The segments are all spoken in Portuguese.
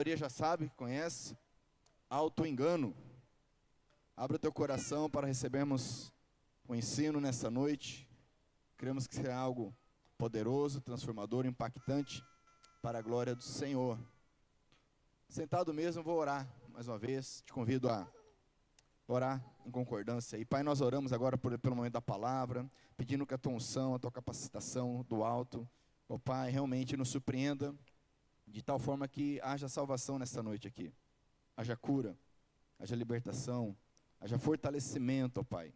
maioria já sabe, conhece, auto-engano. Abra o teu coração para recebermos o ensino nessa noite. Cremos que será algo poderoso, transformador, impactante para a glória do Senhor. Sentado mesmo, vou orar mais uma vez. Te convido a orar em concordância. E Pai, nós oramos agora pelo momento da palavra, pedindo que a tua unção, a tua capacitação do alto, ó Pai, realmente nos surpreenda, de tal forma que haja salvação nessa noite aqui. Haja cura, haja libertação, haja fortalecimento, ó Pai,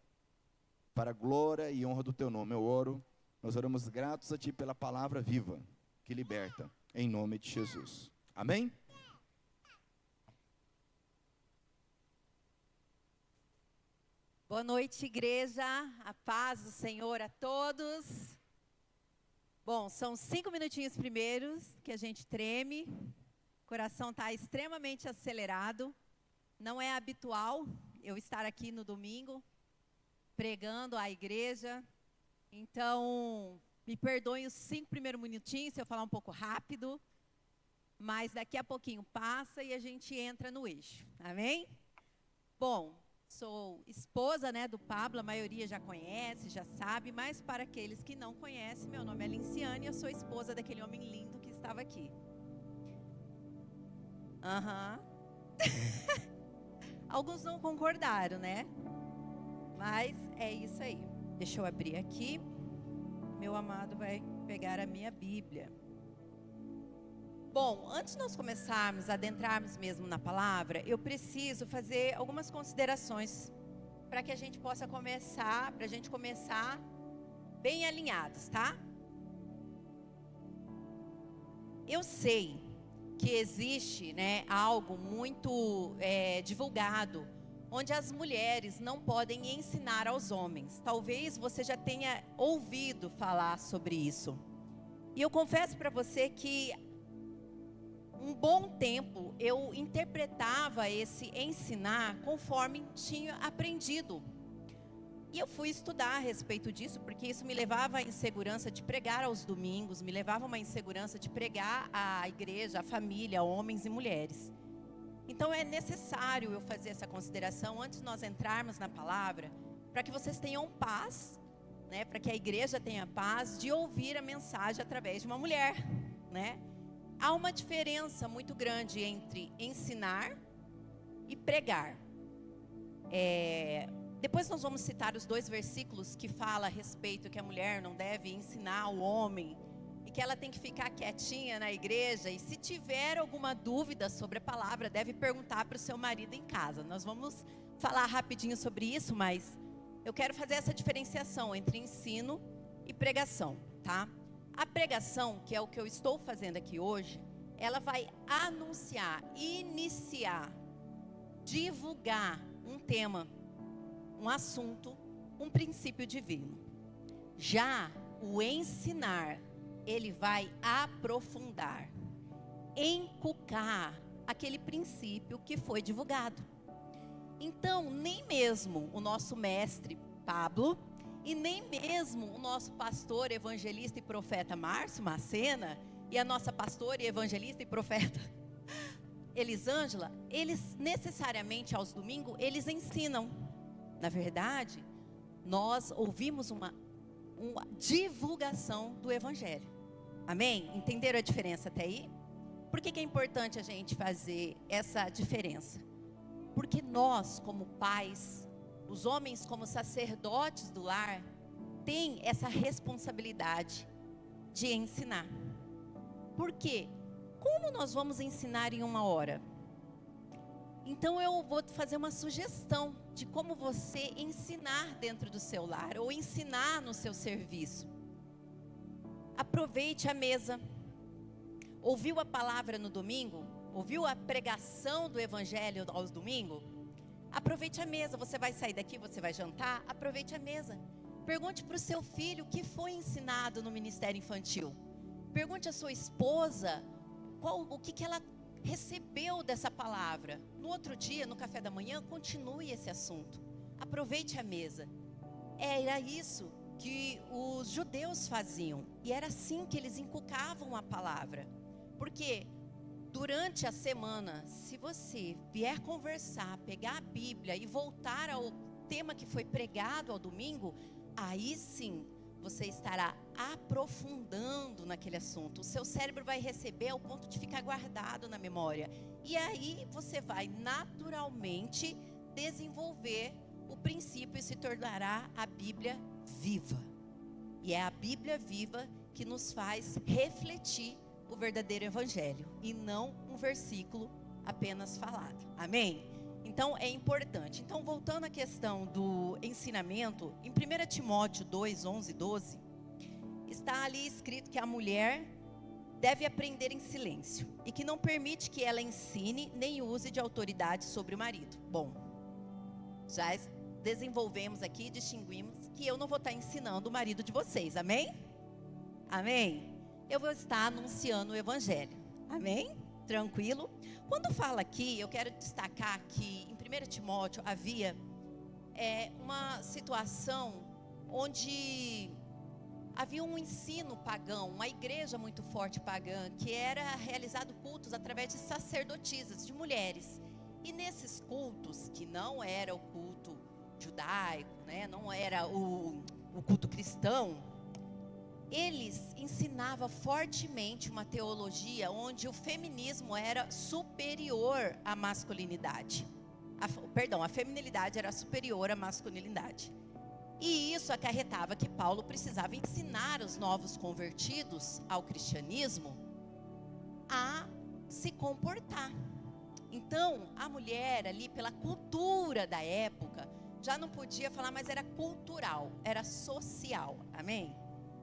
para a glória e honra do teu nome. Eu oro, nós oramos gratos a ti pela palavra viva, que liberta, em nome de Jesus. Amém? Boa noite, igreja, a paz do Senhor a todos. Bom, são 5 minutinhos primeiros que a gente treme, o coração está extremamente acelerado. Não é habitual eu estar aqui no domingo, pregando à igreja. Então, me perdoem os 5 primeiros minutinhos se eu falar um pouco rápido, mas daqui a pouquinho passa e a gente entra no eixo, amém? Bom, sou esposa, do Pablo, a maioria já conhece, já sabe, mas para aqueles que não conhecem, meu nome é Linciane e eu sou esposa daquele homem lindo que estava aqui. Alguns não concordaram, né? Mas é isso aí. Deixa eu abrir aqui. Meu amado vai pegar a minha Bíblia. Bom, antes de nós começarmos, adentrarmos mesmo na palavra, eu preciso fazer algumas considerações para que a gente possa começar, para a gente começar bem alinhados, tá? Eu sei que existe, algo muito divulgado, onde as mulheres não podem ensinar aos homens. Talvez você já tenha ouvido falar sobre isso. E eu confesso para você que um bom tempo eu interpretava esse ensinar conforme tinha aprendido. E eu fui estudar a respeito disso, porque isso me levava à insegurança de pregar aos domingos, me levava a uma insegurança de pregar à igreja, à família, homens e mulheres. Então é necessário eu fazer essa consideração antes de nós entrarmos na palavra, para que vocês tenham paz, para que a igreja tenha paz de ouvir a mensagem através de uma mulher, Há uma diferença muito grande entre ensinar e pregar. Depois nós vamos citar os 2 versículos que falam a respeito que a mulher não deve ensinar ao homem e que ela tem que ficar quietinha na igreja. E se tiver alguma dúvida sobre a palavra, deve perguntar para o seu marido em casa. Nós vamos falar rapidinho sobre isso, mas eu quero fazer essa diferenciação entre ensino e pregação, tá? A pregação, que é o que eu estou fazendo aqui hoje, ela vai anunciar, iniciar, divulgar um tema, um assunto, um princípio divino. Já o ensinar, ele vai aprofundar, encucar aquele princípio que foi divulgado. Então, nem mesmo o nosso mestre Pablo, e nem mesmo o nosso pastor, evangelista e profeta Márcio Macena, e a nossa pastora e evangelista e profeta Elisângela, eles necessariamente aos domingos, eles ensinam. Na verdade, nós ouvimos uma divulgação do evangelho. Amém? Entenderam a diferença até aí? Por que é importante a gente fazer essa diferença? Porque nós, como pais, os homens como sacerdotes do lar, têm essa responsabilidade de ensinar. Por quê? Como nós vamos ensinar em 1 hora? Então eu vou fazer uma sugestão de como você ensinar dentro do seu lar, ou ensinar no seu serviço. Aproveite a mesa. Ouviu a palavra no domingo? Ouviu a pregação do evangelho aos domingos? Aproveite a mesa. Você vai sair daqui, você vai jantar? Aproveite a mesa. Pergunte para o seu filho o que foi ensinado no ministério infantil. Pergunte à sua esposa o que ela recebeu dessa palavra. No outro dia, no café da manhã, continue esse assunto. Aproveite a mesa. Era isso que os judeus faziam. E era assim que eles inculcavam a palavra. Porque durante a semana, se você vier conversar, pegar a Bíblia e voltar ao tema que foi pregado ao domingo, aí sim você estará aprofundando naquele assunto. O seu cérebro vai receber ao ponto de ficar guardado na memória. E aí você vai naturalmente desenvolver o princípio e se tornará a Bíblia viva. E é a Bíblia viva que nos faz refletir o verdadeiro evangelho e não um versículo apenas falado. Amém? Então é importante. Então, voltando à questão do ensinamento, em 1 Timóteo 2, 11 e 12, está ali escrito que a mulher deve aprender em silêncio e que não permite que ela ensine nem use de autoridade sobre o marido. Bom, já desenvolvemos aqui, distinguimos que eu não vou estar ensinando o marido de vocês, amém? Amém? Eu vou estar anunciando o evangelho, amém? Tranquilo? Quando fala aqui, eu quero destacar que em 1 Timóteo havia uma situação onde havia um ensino pagão, uma igreja muito forte pagã, que era realizado cultos através de sacerdotisas, de mulheres. E nesses cultos, que não era o culto judaico, né, não era o culto cristão, eles ensinavam fortemente uma teologia onde o feminismo era superior à masculinidade. A feminilidade era superior à masculinidade. E isso acarretava que Paulo precisava ensinar os novos convertidos ao cristianismo a se comportar. Então, a mulher ali, pela cultura da época, já não podia falar, mas era cultural, era social, amém?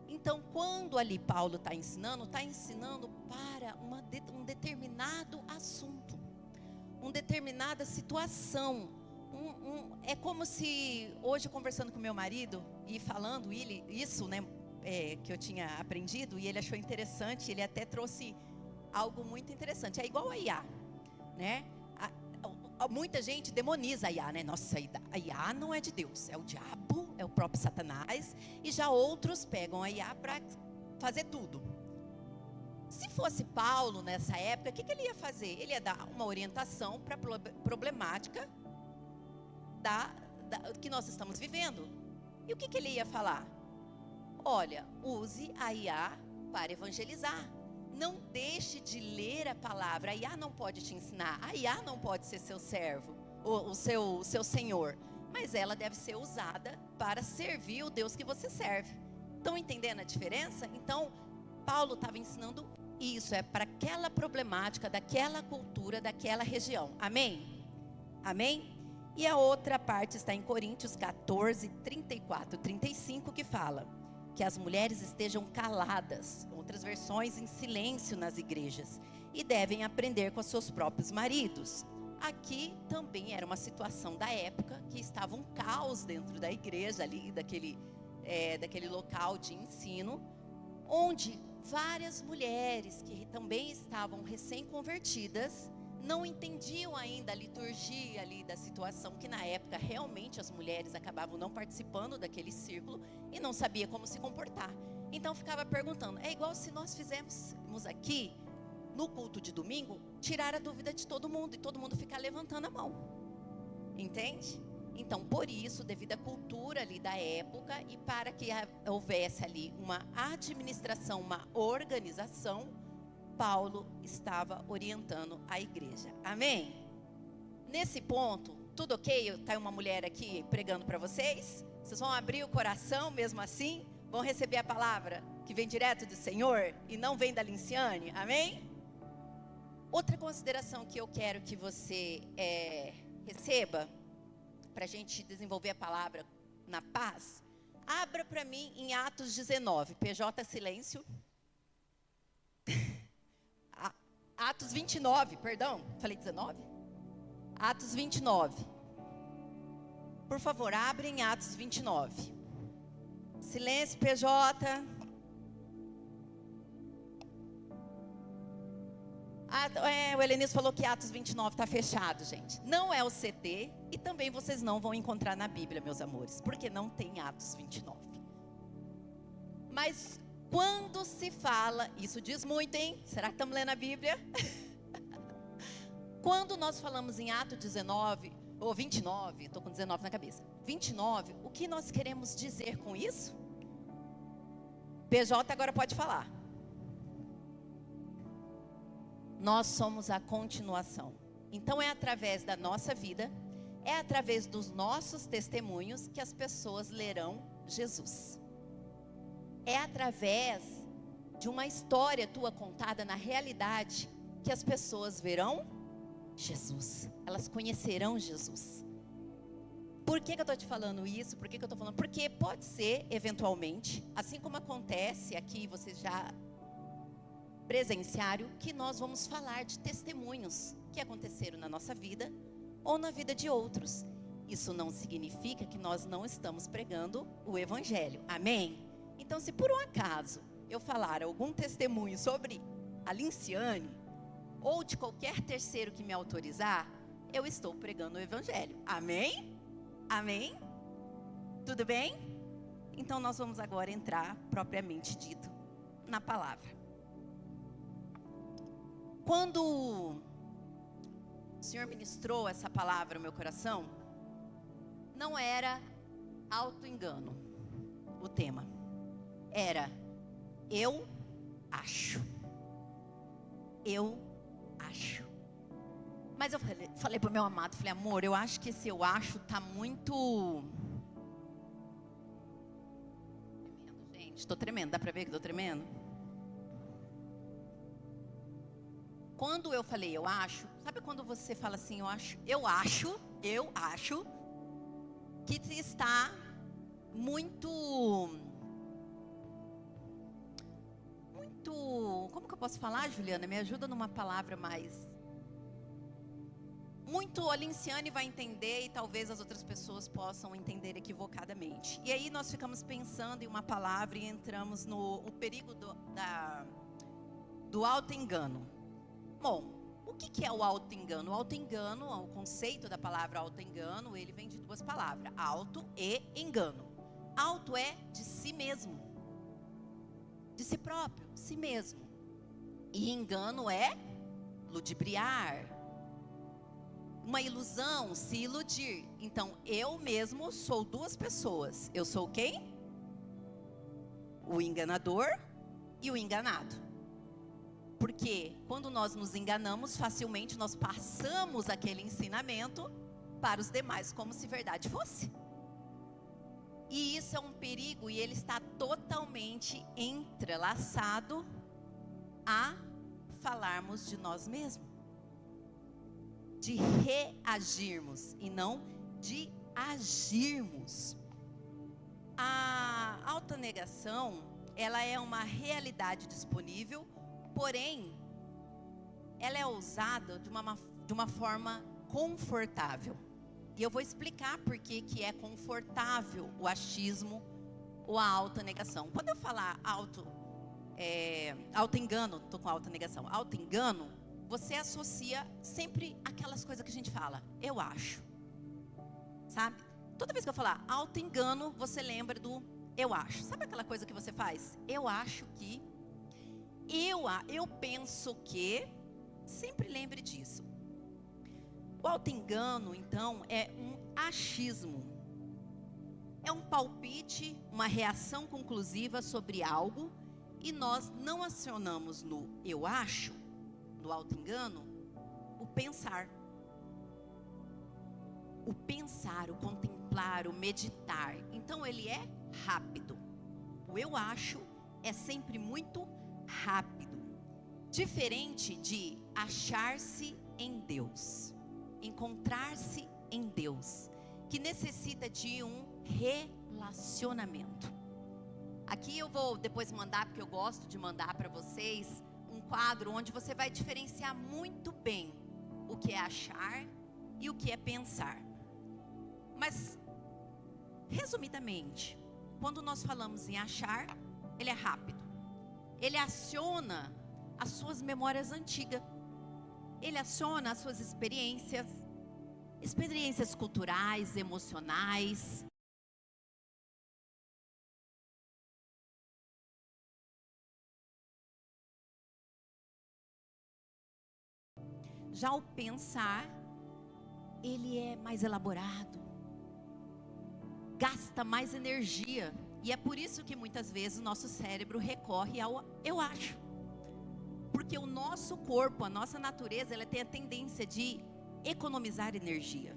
Então, quando ali Paulo está ensinando para um determinado assunto, uma determinada situação. É como se, hoje conversando com meu marido e falando isso, né, que eu tinha aprendido, e ele achou interessante, ele até trouxe algo muito interessante. É igual a IA, né? Muita gente demoniza a IA, né? Nossa, a IA não é de Deus, é o diabo, é o próprio Satanás. E já outros pegam a IA para fazer tudo. Se fosse Paulo nessa época, o que ele ia fazer? Ele ia dar uma orientação para a problemática que nós estamos vivendo. E o que ele ia falar? Olha, use a IA para evangelizar. Não deixe de ler a palavra. A IA não pode te ensinar. A IA não pode ser seu servo, o seu senhor. Mas ela deve ser usada para servir o Deus que você serve. Estão entendendo a diferença? Então, Paulo estava ensinando isso. É para aquela problemática, daquela cultura, daquela região. Amém? Amém? E a outra parte está em Coríntios 14, 34, 35, que fala que as mulheres estejam caladas, outras versões em silêncio nas igrejas, e devem aprender com seus próprios maridos. Aqui também era uma situação da época, que estava um caos dentro da igreja ali, daquele local de ensino, onde várias mulheres que também estavam recém-convertidas, não entendiam ainda a liturgia ali da situação, que na época realmente as mulheres acabavam não participando daquele círculo e não sabia como se comportar. Então ficava perguntando, é igual se nós fizéssemos aqui, no culto de domingo, tirar a dúvida de todo mundo e todo mundo ficar levantando a mão. Entende? Então, por isso, devido à cultura ali da época e para que houvesse ali uma administração, uma organização, Paulo estava orientando a igreja. Amém? Nesse ponto, tudo ok? Está uma mulher aqui pregando para vocês? Vocês vão abrir o coração mesmo assim? Vão receber a palavra que vem direto do Senhor e não vem da Linciane? Amém? Outra consideração que eu quero que você receba, para a gente desenvolver a palavra na paz, abra para mim em Atos 19, PJ silêncio. Atos 29, perdão, falei 19? Atos 29. Por favor, abrem em Atos 29. Silêncio, PJ. O Helenis falou que Atos 29 está fechado, gente. Não é o CT e também vocês não vão encontrar na Bíblia, meus amores, porque não tem Atos 29. Mas quando se fala, isso diz muito, hein? Será que estamos lendo a Bíblia? Quando nós falamos em Atos 19, ou 29, estou com 19 na cabeça, 29, o que nós queremos dizer com isso? PJ agora pode falar. Nós somos a continuação. Então é através da nossa vida, é através dos nossos testemunhos que as pessoas lerão Jesus. É através de uma história tua contada na realidade que as pessoas verão Jesus. Elas conhecerão Jesus. Por que eu estou te falando isso? Por que eu estou falando? Porque pode ser, eventualmente, assim como acontece aqui, vocês já presenciaram, que nós vamos falar de testemunhos que aconteceram na nossa vida ou na vida de outros. Isso não significa que nós não estamos pregando o Evangelho. Amém? Então, se por um acaso eu falar algum testemunho sobre a Linciane, ou de qualquer terceiro que me autorizar, eu estou pregando o Evangelho. Amém? Amém? Tudo bem? Então nós vamos agora entrar, propriamente dito, na palavra. Quando o Senhor ministrou essa palavra no meu coração, não era auto-engano o tema. Era, eu acho. Eu acho. Mas eu falei para o meu amado, falei, amor, eu acho que esse eu acho está muito... Tremendo, gente, estou tremendo, dá para ver que estou tremendo? Quando eu falei eu acho, sabe quando você fala assim, eu acho que está muito, como que eu posso falar, Juliana? Me ajuda numa palavra mais... Muito a Linciane vai entender e talvez as outras pessoas possam entender equivocadamente. E aí nós ficamos pensando em uma palavra e entramos no perigo do auto-engano. Bom, o que é o auto-engano? O auto-engano, o conceito da palavra auto-engano, ele vem de duas palavras, auto e engano. Auto é de si mesmo, de si próprio, si mesmo. E engano é ludibriar, uma ilusão, se iludir. Então, eu mesmo sou duas pessoas. Eu sou quem? O enganador e o enganado. Porque quando nós nos enganamos, facilmente nós passamos aquele ensinamento para os demais, como se verdade fosse. E isso é um perigo, e ele está totalmente entrelaçado a falarmos de nós mesmos. De reagirmos e não de agirmos. A autonegação, ela é uma realidade disponível, porém, ela é usada de uma forma confortável. E eu vou explicar por que é confortável o achismo ou a autonegação. Quando eu falar auto-engano, estou com autonegação, auto-engano, você associa sempre aquelas coisas que a gente fala, eu acho, sabe? Toda vez que eu falar auto-engano, você lembra do eu acho. Sabe aquela coisa que você faz? Eu acho que, eu penso que, sempre lembre disso. O auto-engano, então, é um achismo. É um palpite, uma reação conclusiva sobre algo, e nós não acionamos no eu acho, do auto-engano, o pensar. O pensar, o contemplar, o meditar. Então ele é rápido. O eu acho é sempre muito rápido. Diferente de achar-se em Deus. Encontrar-se em Deus. Que necessita de um relacionamento. Aqui eu vou depois mandar, porque eu gosto de mandar para vocês, um quadro onde você vai diferenciar muito bem o que é achar e o que é pensar. Mas, resumidamente, quando nós falamos em achar, ele é rápido. Ele aciona as suas memórias antigas. Ele aciona as suas experiências culturais, emocionais. Já o pensar, ele é mais elaborado, gasta mais energia. E é por isso que muitas vezes o nosso cérebro recorre ao eu acho. Porque o nosso corpo, a nossa natureza, ela tem a tendência de economizar energia.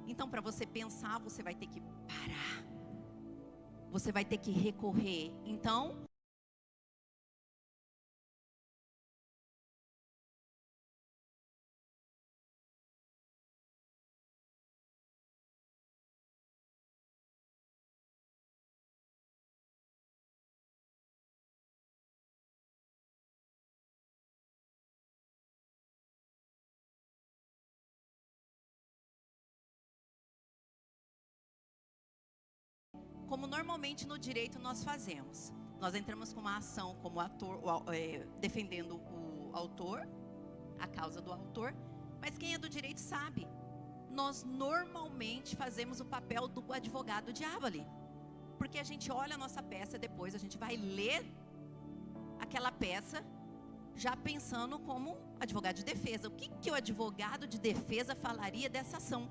Então, para você pensar, você vai ter que parar. Você vai ter que recorrer. Então, como normalmente no direito nós fazemos. Nós entramos com uma ação como ator, defendendo o autor, a causa do autor. Mas quem é do direito sabe, nós normalmente fazemos o papel do advogado diabo ali. Porque a gente olha a nossa peça, depois a gente vai ler aquela peça, já pensando como advogado de defesa. O que o advogado de defesa falaria dessa ação?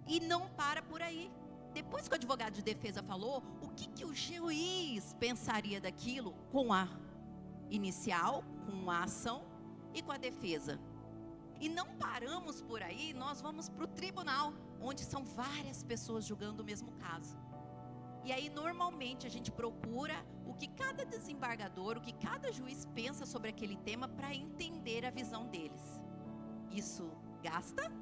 E não para por aí. Depois que o advogado de defesa falou, o que o juiz pensaria daquilo com a inicial, com a ação e com a defesa? E não paramos por aí, nós vamos para o tribunal, onde são várias pessoas julgando o mesmo caso. E aí normalmente a gente procura o que cada desembargador, o que cada juiz pensa sobre aquele tema para entender a visão deles. Isso gasta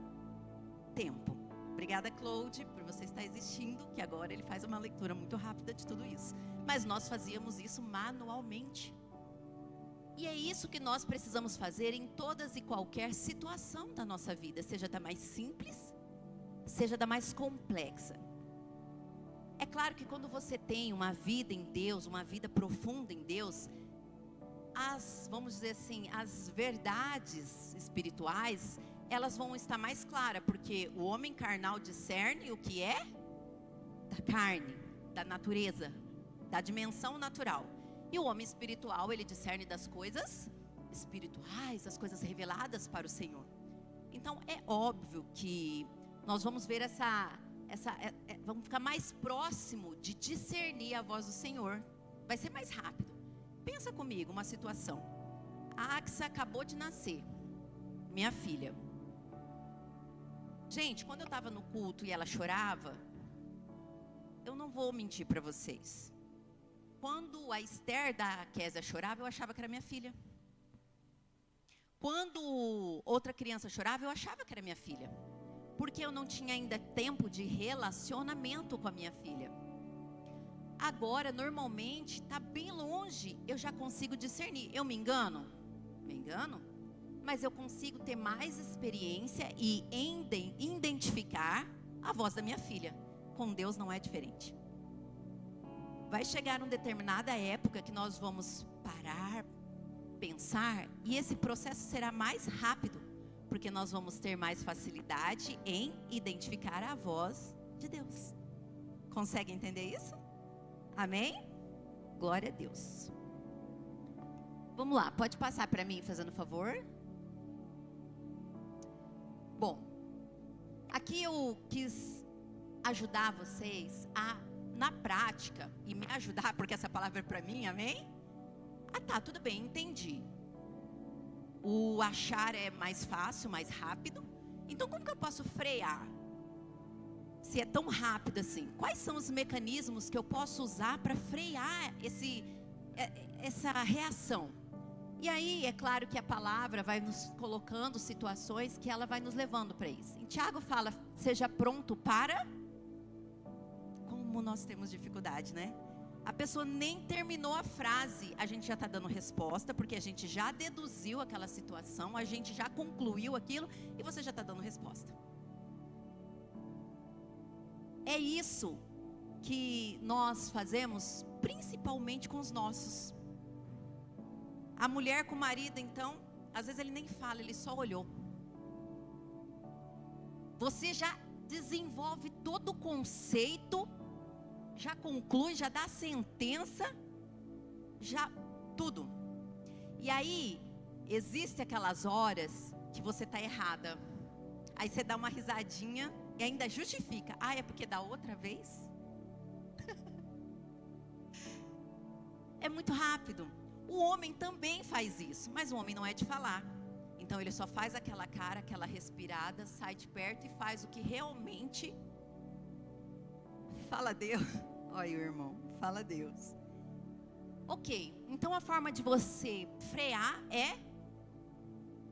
tempo. Obrigada, Claude, por você estar existindo, que agora ele faz uma leitura muito rápida de tudo isso. Mas nós fazíamos isso manualmente. E é isso que nós precisamos fazer em todas e qualquer situação da nossa vida, seja da mais simples, seja da mais complexa. É claro que quando você tem uma vida em Deus, uma vida profunda em Deus, vamos dizer assim, as verdades espirituais, elas vão estar mais claras, porque o homem carnal discerne o que é da carne, da natureza, da dimensão natural. E o homem espiritual, ele discerne das coisas espirituais, das coisas reveladas para o Senhor. Então, é óbvio que nós vamos ver vamos ficar mais próximo de discernir a voz do Senhor. Vai ser mais rápido. Pensa comigo uma situação. A Axa acabou de nascer, minha filha. Gente, quando eu estava no culto e ela chorava, eu não vou mentir para vocês. Quando a Esther da Késia chorava, eu achava que era minha filha. Quando outra criança chorava, eu achava que era minha filha. Porque eu não tinha ainda tempo de relacionamento com a minha filha. Agora, normalmente, está bem longe, eu já consigo discernir. Eu me engano? Me engano? Mas eu consigo ter mais experiência e identificar a voz da minha filha. Com Deus não é diferente. Vai chegar uma determinada época que nós vamos parar, pensar, e esse processo será mais rápido, porque nós vamos ter mais facilidade em identificar a voz de Deus. Consegue entender isso? Amém? Glória a Deus. Vamos lá, pode passar para mim, fazendo favor. Bom, aqui eu quis ajudar vocês a, na prática, e me ajudar, porque essa palavra é para mim, amém? Tá, tudo bem, entendi. O achar é mais fácil, mais rápido. Então, como que eu posso frear? Se é tão rápido assim, quais são os mecanismos que eu posso usar para frear essa reação? E aí, é claro que a palavra vai nos colocando situações que ela vai nos levando para isso. Em Tiago fala, seja pronto para... Como nós temos dificuldade, né? A pessoa nem terminou a frase, a gente já está dando resposta, porque a gente já deduziu aquela situação, a gente já concluiu aquilo, e você já está dando resposta. É isso que nós fazemos, principalmente com os nossos. A mulher com o marido, então, às vezes ele nem fala, ele só olhou. Você já desenvolve todo o conceito, já conclui, já dá a sentença, já tudo. E aí, Existem aquelas horas que você está errada. Aí você dá uma risadinha e ainda justifica. Ah, é porque da outra vez? É muito rápido. O homem também faz isso, mas o homem não é de falar. Então ele só faz aquela cara, aquela respirada, sai de perto e faz o que realmente... Fala Deus. Olha o irmão, fala Deus. Ok, então a forma de você frear é...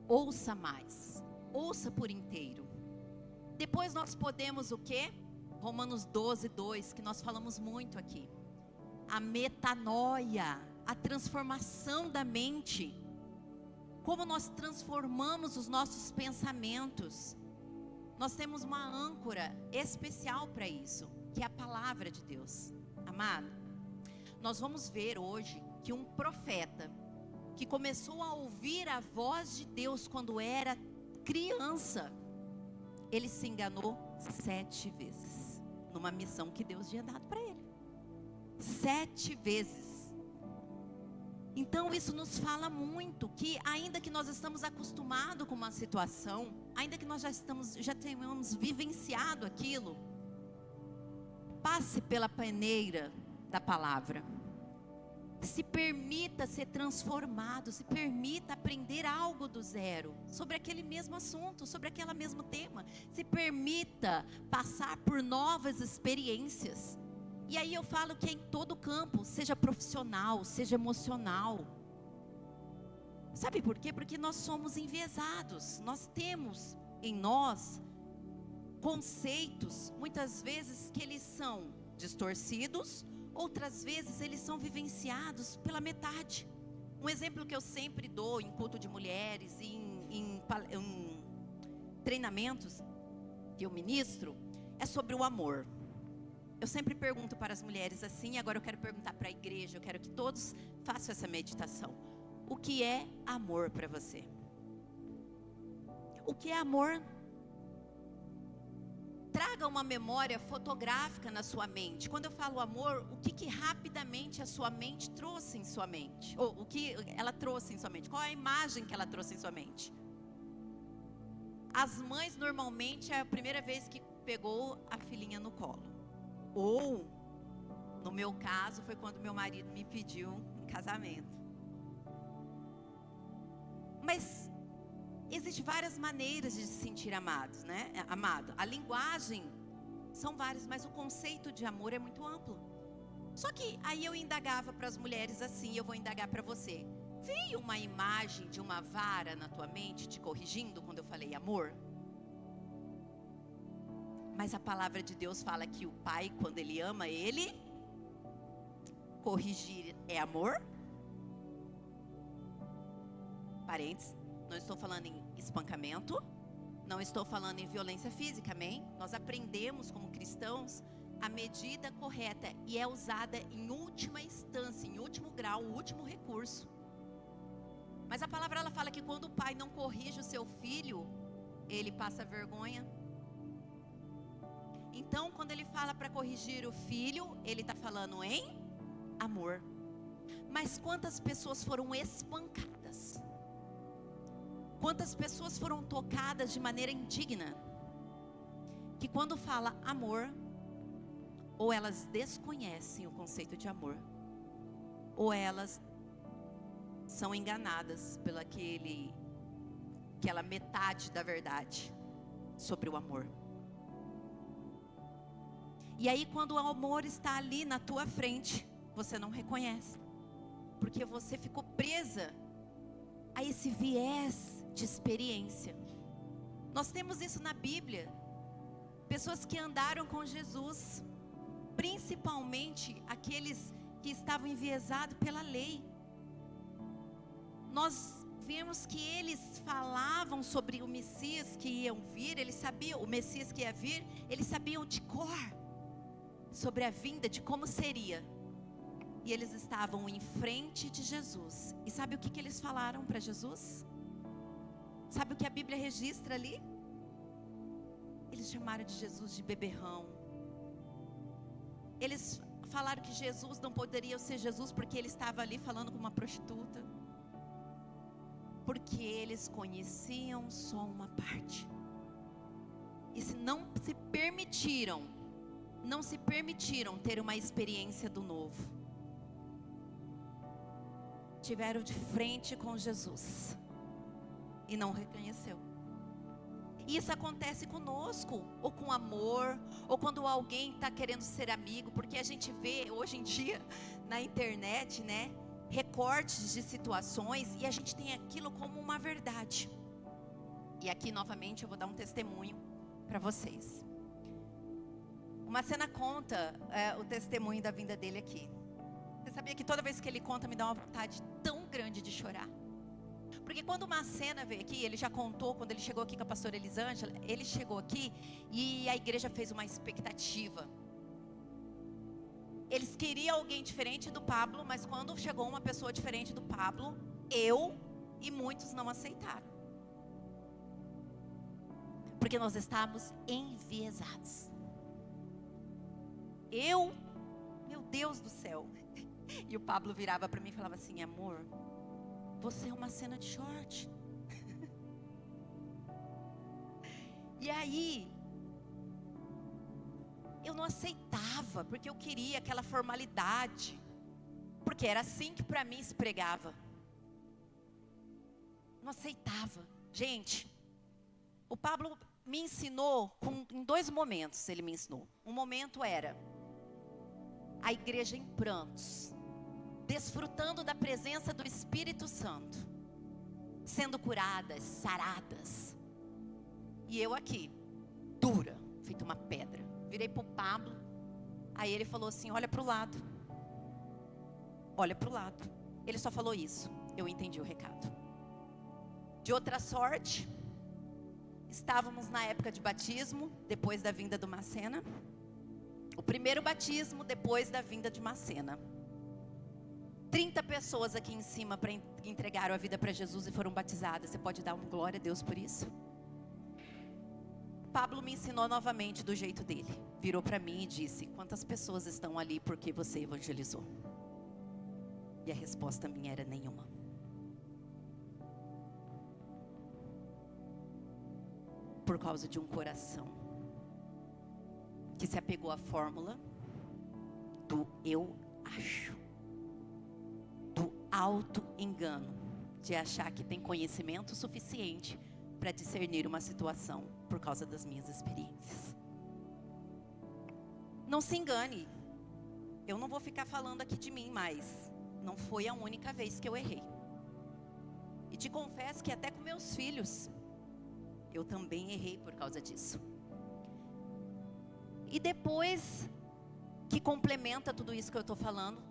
ouça mais. Ouça por inteiro. Depois nós podemos o quê? Romanos 12, 2, que nós falamos muito aqui. A metanoia, a transformação da mente. Como nós transformamos os nossos pensamentos. Nós temos uma âncora especial para isso, que é a palavra de Deus. Amado, nós vamos ver hoje que um profeta que começou a ouvir a voz de Deus quando era criança, ele se enganou 7 vezes numa missão que Deus tinha dado para ele. 7 vezes. Então isso nos fala muito que ainda que nós estamos acostumados com uma situação, ainda que nós já tenhamos vivenciado aquilo, passe pela peneira da palavra. Se permita ser transformado, se permita aprender algo do zero, sobre aquele mesmo assunto, sobre aquele mesmo tema. Se permita passar por novas experiências. E aí eu falo que é em todo campo, seja profissional, seja emocional. Sabe por quê? Porque nós somos enviesados, nós temos em nós conceitos, muitas vezes que eles são distorcidos, outras vezes eles são vivenciados pela metade. Um exemplo que eu sempre dou em culto de mulheres, em treinamentos que eu ministro, é sobre o amor. Eu sempre pergunto para as mulheres assim, agora eu quero perguntar para a igreja, eu quero que todos façam essa meditação. O que é amor para você? O que é amor? Traga uma memória fotográfica na sua mente. Quando eu falo amor, o que rapidamente a sua mente trouxe em sua mente? Ou o que ela trouxe em sua mente? Qual é a imagem que ela trouxe em sua mente? As mães normalmente é a primeira vez que pegou a filhinha no colo. Ou, no meu caso, foi quando meu marido me pediu em casamento. Mas existem várias maneiras de se sentir amados, né? Amado. A linguagem são várias, mas o conceito de amor é muito amplo. Só que aí eu indagava para as mulheres assim, eu vou indagar para você. Veio uma imagem de uma vara na tua mente te corrigindo quando eu falei amor? Mas a palavra de Deus fala que o pai, quando ele ama ele, corrigir é amor? Parênteses, não estou falando em espancamento, não estou falando em violência física, amém? Nós aprendemos como cristãos a medida correta e é usada em última instância, em último grau, o último recurso. Mas a palavra ela fala que quando o pai não corrige o seu filho, ele passa vergonha. Então, quando ele fala para corrigir o filho, ele está falando em amor. Mas quantas pessoas foram espancadas? Quantas pessoas foram tocadas de maneira indigna? Que quando fala amor, ou elas desconhecem o conceito de amor, ou elas são enganadas pela aquela metade da verdade sobre o amor. E aí quando o amor está ali na tua frente, você não reconhece, porque você ficou presa a esse viés de experiência. Nós temos isso na Bíblia. Pessoas que andaram com Jesus, principalmente aqueles que estavam enviesados pela lei. Nós vemos que eles falavam sobre o Messias que iam vir, eles sabiam, o Messias que ia vir, eles sabiam de cor sobre a vinda, de como seria. E eles estavam em frente de Jesus. E sabe o que eles falaram para Jesus? Sabe o que a Bíblia registra ali? Eles chamaram de Jesus de beberrão. Eles falaram que Jesus não poderia ser Jesus porque ele estava ali falando com uma prostituta. porque eles conheciam só uma parte. E não se permitiram ter uma experiência do novo. Tiveram de frente com Jesus e não reconheceu. Isso acontece conosco, ou com amor, ou quando alguém está querendo ser amigo, porque a gente vê hoje em dia na internet, né, recortes de situações e a gente tem aquilo como uma verdade. E aqui novamente eu vou dar um testemunho para vocês. Uma cena conta o testemunho da vinda dele aqui. Você sabia que toda vez que ele conta me dá uma vontade tão grande de chorar? Porque quando uma cena veio aqui, ele já contou, quando ele chegou aqui com a pastora Elisângela, ele chegou aqui e a igreja fez uma expectativa. Eles queriam alguém diferente do Pablo, mas quando chegou uma pessoa diferente do Pablo, eu e muitos não aceitaram. Porque nós estávamos enviesados. Meu Deus do céu. E o Pablo virava para mim e falava assim: amor, você é uma cena de short. E aí, eu não aceitava, porque eu queria aquela formalidade, porque era assim que para mim se pregava. Não aceitava. Gente, o Pablo me ensinou em 2 momentos. Ele me ensinou. Um momento era a igreja em prantos, desfrutando da presença do Espírito Santo, sendo curadas, saradas. E eu aqui, dura, feito uma pedra. Virei para o Pablo, aí ele falou assim: olha para o lado. Olha para o lado. Ele só falou isso, eu entendi o recado. De outra sorte, estávamos na época de batismo, depois da vinda do Macena. O primeiro batismo depois da vinda de Macena. 30 pessoas aqui em cima entregaram a vida para Jesus e foram batizadas. Você pode dar uma glória a Deus por isso? Pablo me ensinou novamente do jeito dele. Virou para mim e disse: quantas pessoas estão ali porque você evangelizou? E a resposta minha era: nenhuma. Por causa de um coração que se apegou à fórmula do eu acho, do auto-engano, de achar que tem conhecimento suficiente para discernir uma situação por causa das minhas experiências. Não se engane, eu não vou ficar falando aqui de mim, mas não foi a única vez que eu errei. E te confesso que até com meus filhos eu também errei por causa disso. E depois que complementa tudo isso que eu estou falando,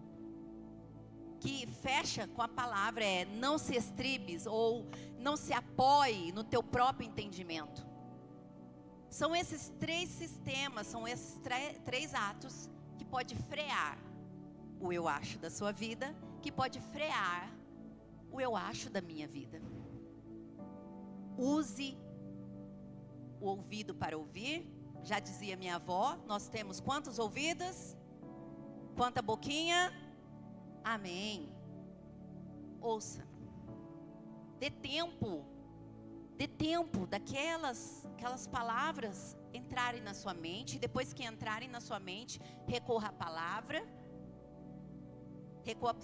que fecha com a palavra não se estribes ou não se apoie no teu próprio entendimento. São esses 3 sistemas, são esses 3 atos que pode frear o eu acho da sua vida, que pode frear o eu acho da minha vida. Use o ouvido para ouvir. Já dizia minha avó, nós temos quantos ouvidos? Quanta boquinha? Amém. Ouça. Dê tempo daquelas palavras entrarem na sua mente. E depois que entrarem na sua mente, recorra à palavra.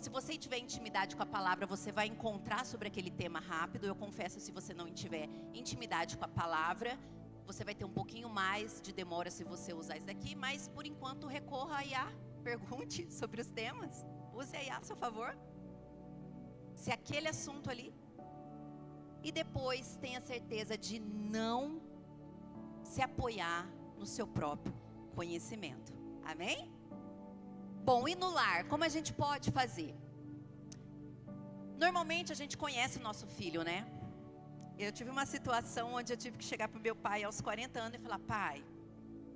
Se você tiver intimidade com a palavra, você vai encontrar sobre aquele tema rápido. Eu confesso, se você não tiver intimidade com a palavra, você vai ter um pouquinho mais de demora se você usar isso daqui. Mas por enquanto, recorra a IA. Pergunte sobre os temas. Use a IA a seu favor. Se aquele assunto ali. E depois tenha certeza de não se apoiar no seu próprio conhecimento. Amém? Bom, e no lar, como a gente pode fazer? Normalmente a gente conhece o nosso filho, né? Eu tive uma situação onde eu tive que chegar para o meu pai aos 40 anos e falar: pai,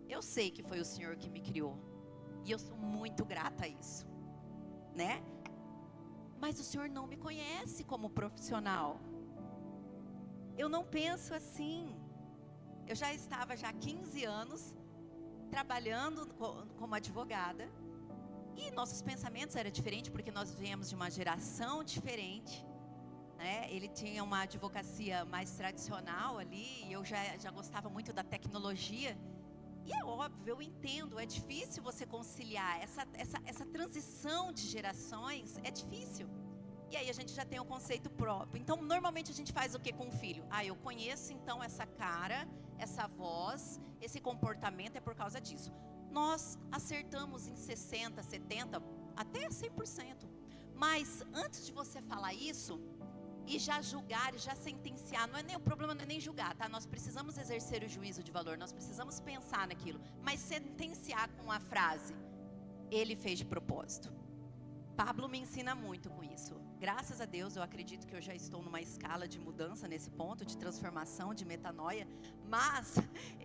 eu sei que foi o Senhor que me criou. E eu sou muito grata a isso, né? Mas o Senhor não me conhece como profissional. Eu não penso assim. Eu já estava há 15 anos trabalhando como advogada. E nossos pensamentos eram diferentes, porque nós viemos de uma geração diferente, né? Ele tinha uma advocacia mais tradicional ali, e eu já gostava muito da tecnologia. E é óbvio, eu entendo, é difícil você conciliar essa transição de gerações, é difícil. E aí a gente já tem o conceito próprio. Então, normalmente a gente faz o que com o filho? Eu conheço então essa cara, essa voz, esse comportamento é por causa disso. Nós acertamos em 60%, 70%, até 100%. Mas antes de você falar isso, e já julgar, e já sentenciar, o problema não é nem julgar, tá? Nós precisamos exercer o juízo de valor, nós precisamos pensar naquilo. Mas sentenciar com a frase, ele fez de propósito. Pablo me ensina muito com isso. Graças a Deus, eu acredito que eu já estou numa escala de mudança nesse ponto, de transformação, de metanoia. Mas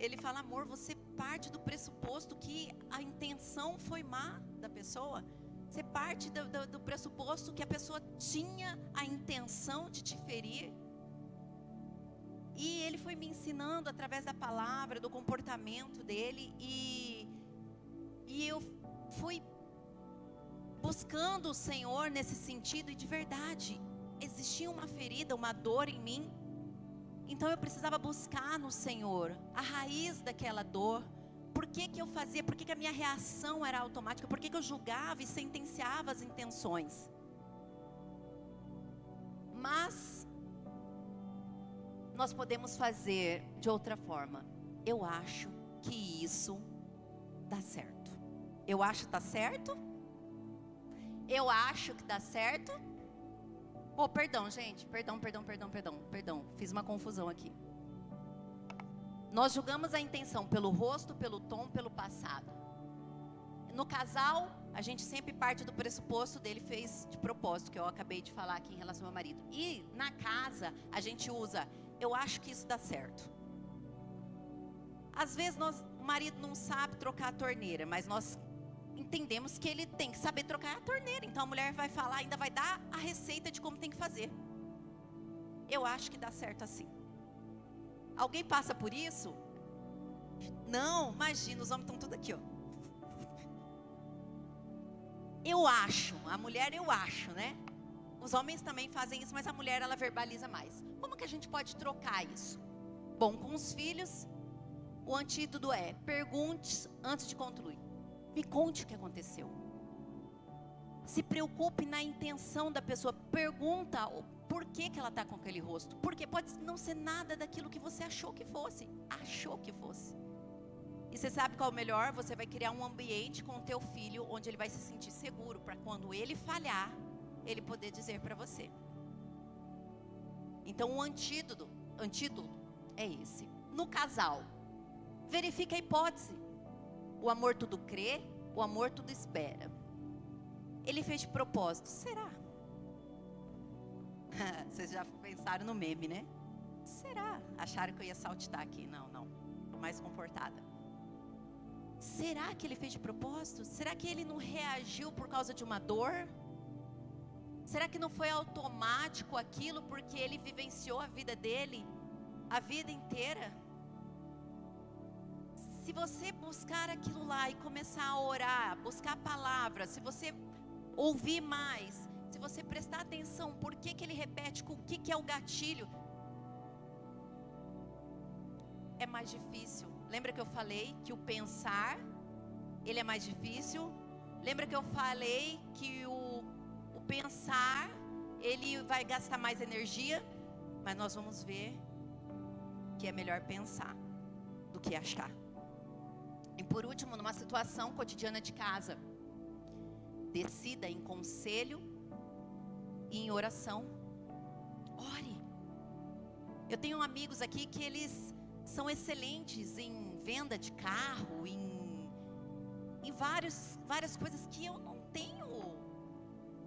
ele fala, amor, você parte do pressuposto que a intenção foi má da pessoa. Você parte do pressuposto que a pessoa tinha a intenção de te ferir. E ele foi me ensinando através da palavra, do comportamento dele. E eu fui buscando o Senhor nesse sentido. E de verdade, existia uma ferida, uma dor em mim. Então eu precisava buscar no Senhor a raiz daquela dor. Por que eu fazia? Por que a minha reação era automática? Por que eu julgava e sentenciava as intenções? Mas nós podemos fazer de outra forma. Eu acho que isso dá certo. Eu acho que dá certo? Eu acho que dá certo? Perdão, gente. Perdão. Fiz uma confusão aqui. Nós julgamos a intenção pelo rosto, pelo tom, pelo passado. No casal, a gente sempre parte do pressuposto dele fez de propósito, que eu acabei de falar aqui em relação ao marido. E na casa, a gente usa, eu acho que isso dá certo. Às vezes o marido não sabe trocar a torneira, mas nós entendemos que ele tem que saber trocar a torneira. Então a mulher vai falar, ainda vai dar a receita de como tem que fazer. Eu acho que dá certo assim. Alguém passa por isso? Não, imagina, os homens estão tudo aqui, ó. Eu acho, a mulher eu acho, né? Os homens também fazem isso, mas a mulher ela verbaliza mais. Como que a gente pode trocar isso? Bom, com os filhos, o antídoto é, pergunte antes de concluir. Me conte o que aconteceu. Se preocupe na intenção da pessoa, pergunta por que ela está com aquele rosto. Porque pode não ser nada daquilo que você achou que fosse. E você sabe qual é o melhor? Você vai criar um ambiente com o teu filho, onde ele vai se sentir seguro, para quando ele falhar, ele poder dizer para você. Então o antídoto é esse. No casal, verifica a hipótese. O amor tudo crê, o amor tudo espera. Ele fez de propósito, será? Vocês já pensaram no meme, né? Será? Acharam que eu ia saltitar aqui? Não, tô mais comportada. Será que ele fez de propósito? Será que ele não reagiu por causa de uma dor? Será que não foi automático aquilo porque ele vivenciou a vida dele a vida inteira? Se você buscar aquilo lá e começar a orar, buscar a palavra, se você ouvir mais, se você prestar atenção, por que ele repete, o que é o gatilho, é mais difícil. Lembra que eu falei que o pensar, ele é mais difícil? Lembra que eu falei que o pensar, ele vai gastar mais energia? Mas nós vamos ver que é melhor pensar do que achar. E por último, numa situação cotidiana de casa, decida em conselho e em oração. Ore. Eu tenho amigos aqui que eles são excelentes em venda de carro, em várias coisas que eu não tenho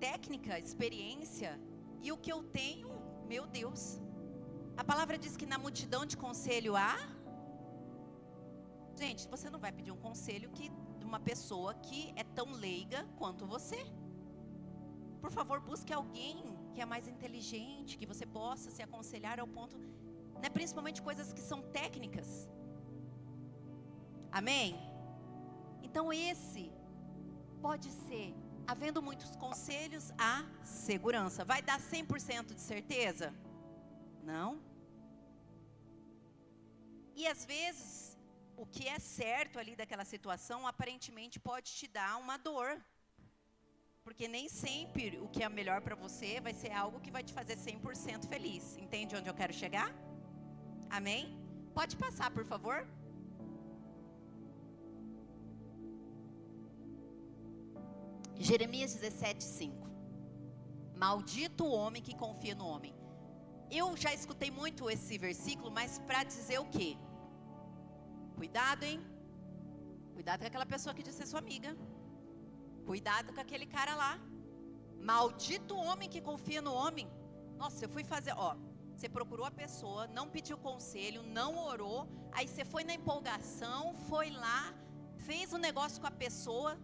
técnica, experiência. E o que eu tenho, meu Deus. A palavra diz que na multidão de conselho há. Gente, você não vai pedir um conselho de uma pessoa que é tão leiga quanto você. Por favor, busque alguém que é mais inteligente, que você possa se aconselhar ao ponto, né, principalmente coisas que são técnicas. Amém? Então esse pode ser Havendo muitos conselhos, há segurança. Vai dar 100% de certeza? Não. E às vezes, o que é certo ali daquela situação, aparentemente pode te dar uma dor. Porque nem sempre o que é melhor para você vai ser algo que vai te fazer 100% feliz. Entende onde eu quero chegar? Amém? Pode passar, por favor. Jeremias 17:5. Maldito o homem que confia no homem. Eu já escutei muito esse versículo, mas para dizer o quê? Cuidado, hein? Cuidado com aquela pessoa que diz ser sua amiga. Cuidado com aquele cara lá. Maldito o homem que confia no homem. Nossa, eu fui fazer, você procurou a pessoa, não pediu conselho, não orou, aí você foi na empolgação, foi lá, fez um negócio com a pessoa,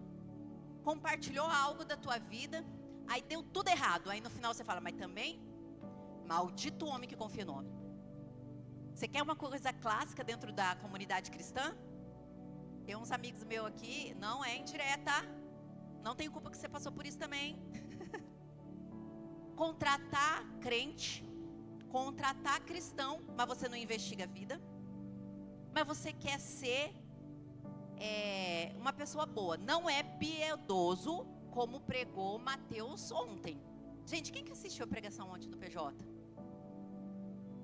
compartilhou algo da tua vida, aí deu tudo errado. Aí no final você fala, mas também, maldito o homem que confia no homem. Você quer uma coisa clássica dentro da comunidade cristã? Tem uns amigos meus aqui, não é indireta, não tenho culpa que você passou por isso também. Contratar crente, contratar cristão, mas você não investiga a vida. Mas você quer ser uma pessoa boa. Não é piedoso, como pregou Mateus ontem. Gente, quem que assistiu a pregação ontem do PJ?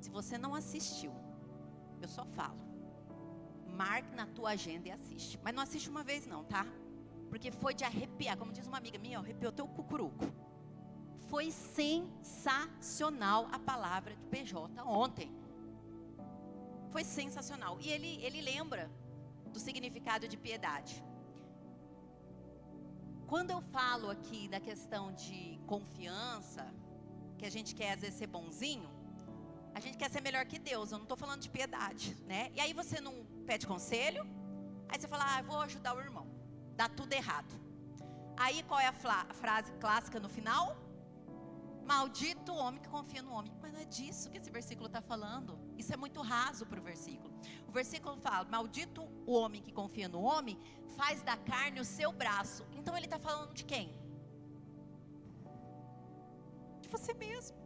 Se você não assistiu, eu só falo, marque na tua agenda e assiste. Mas não assiste uma vez não, tá? Porque foi de arrepiar, como diz uma amiga minha, arrepiou teu cucuruco. Foi sensacional a palavra do PJ ontem. Foi sensacional. E ele lembra do significado de piedade. Quando eu falo aqui da questão de confiança, que a gente quer às vezes ser bonzinho, a gente quer ser melhor que Deus. Eu não estou falando de piedade, né? E aí você não pede conselho, aí você fala, eu vou ajudar o irmão. Dá tudo errado. Aí qual é a frase clássica no final? Maldito o homem que confia no homem. Mas não é disso que esse versículo está falando. Isso é muito raso para o versículo. O versículo fala, maldito o homem que confia no homem, faz da carne o seu braço. Então ele está falando de quem? De você mesmo.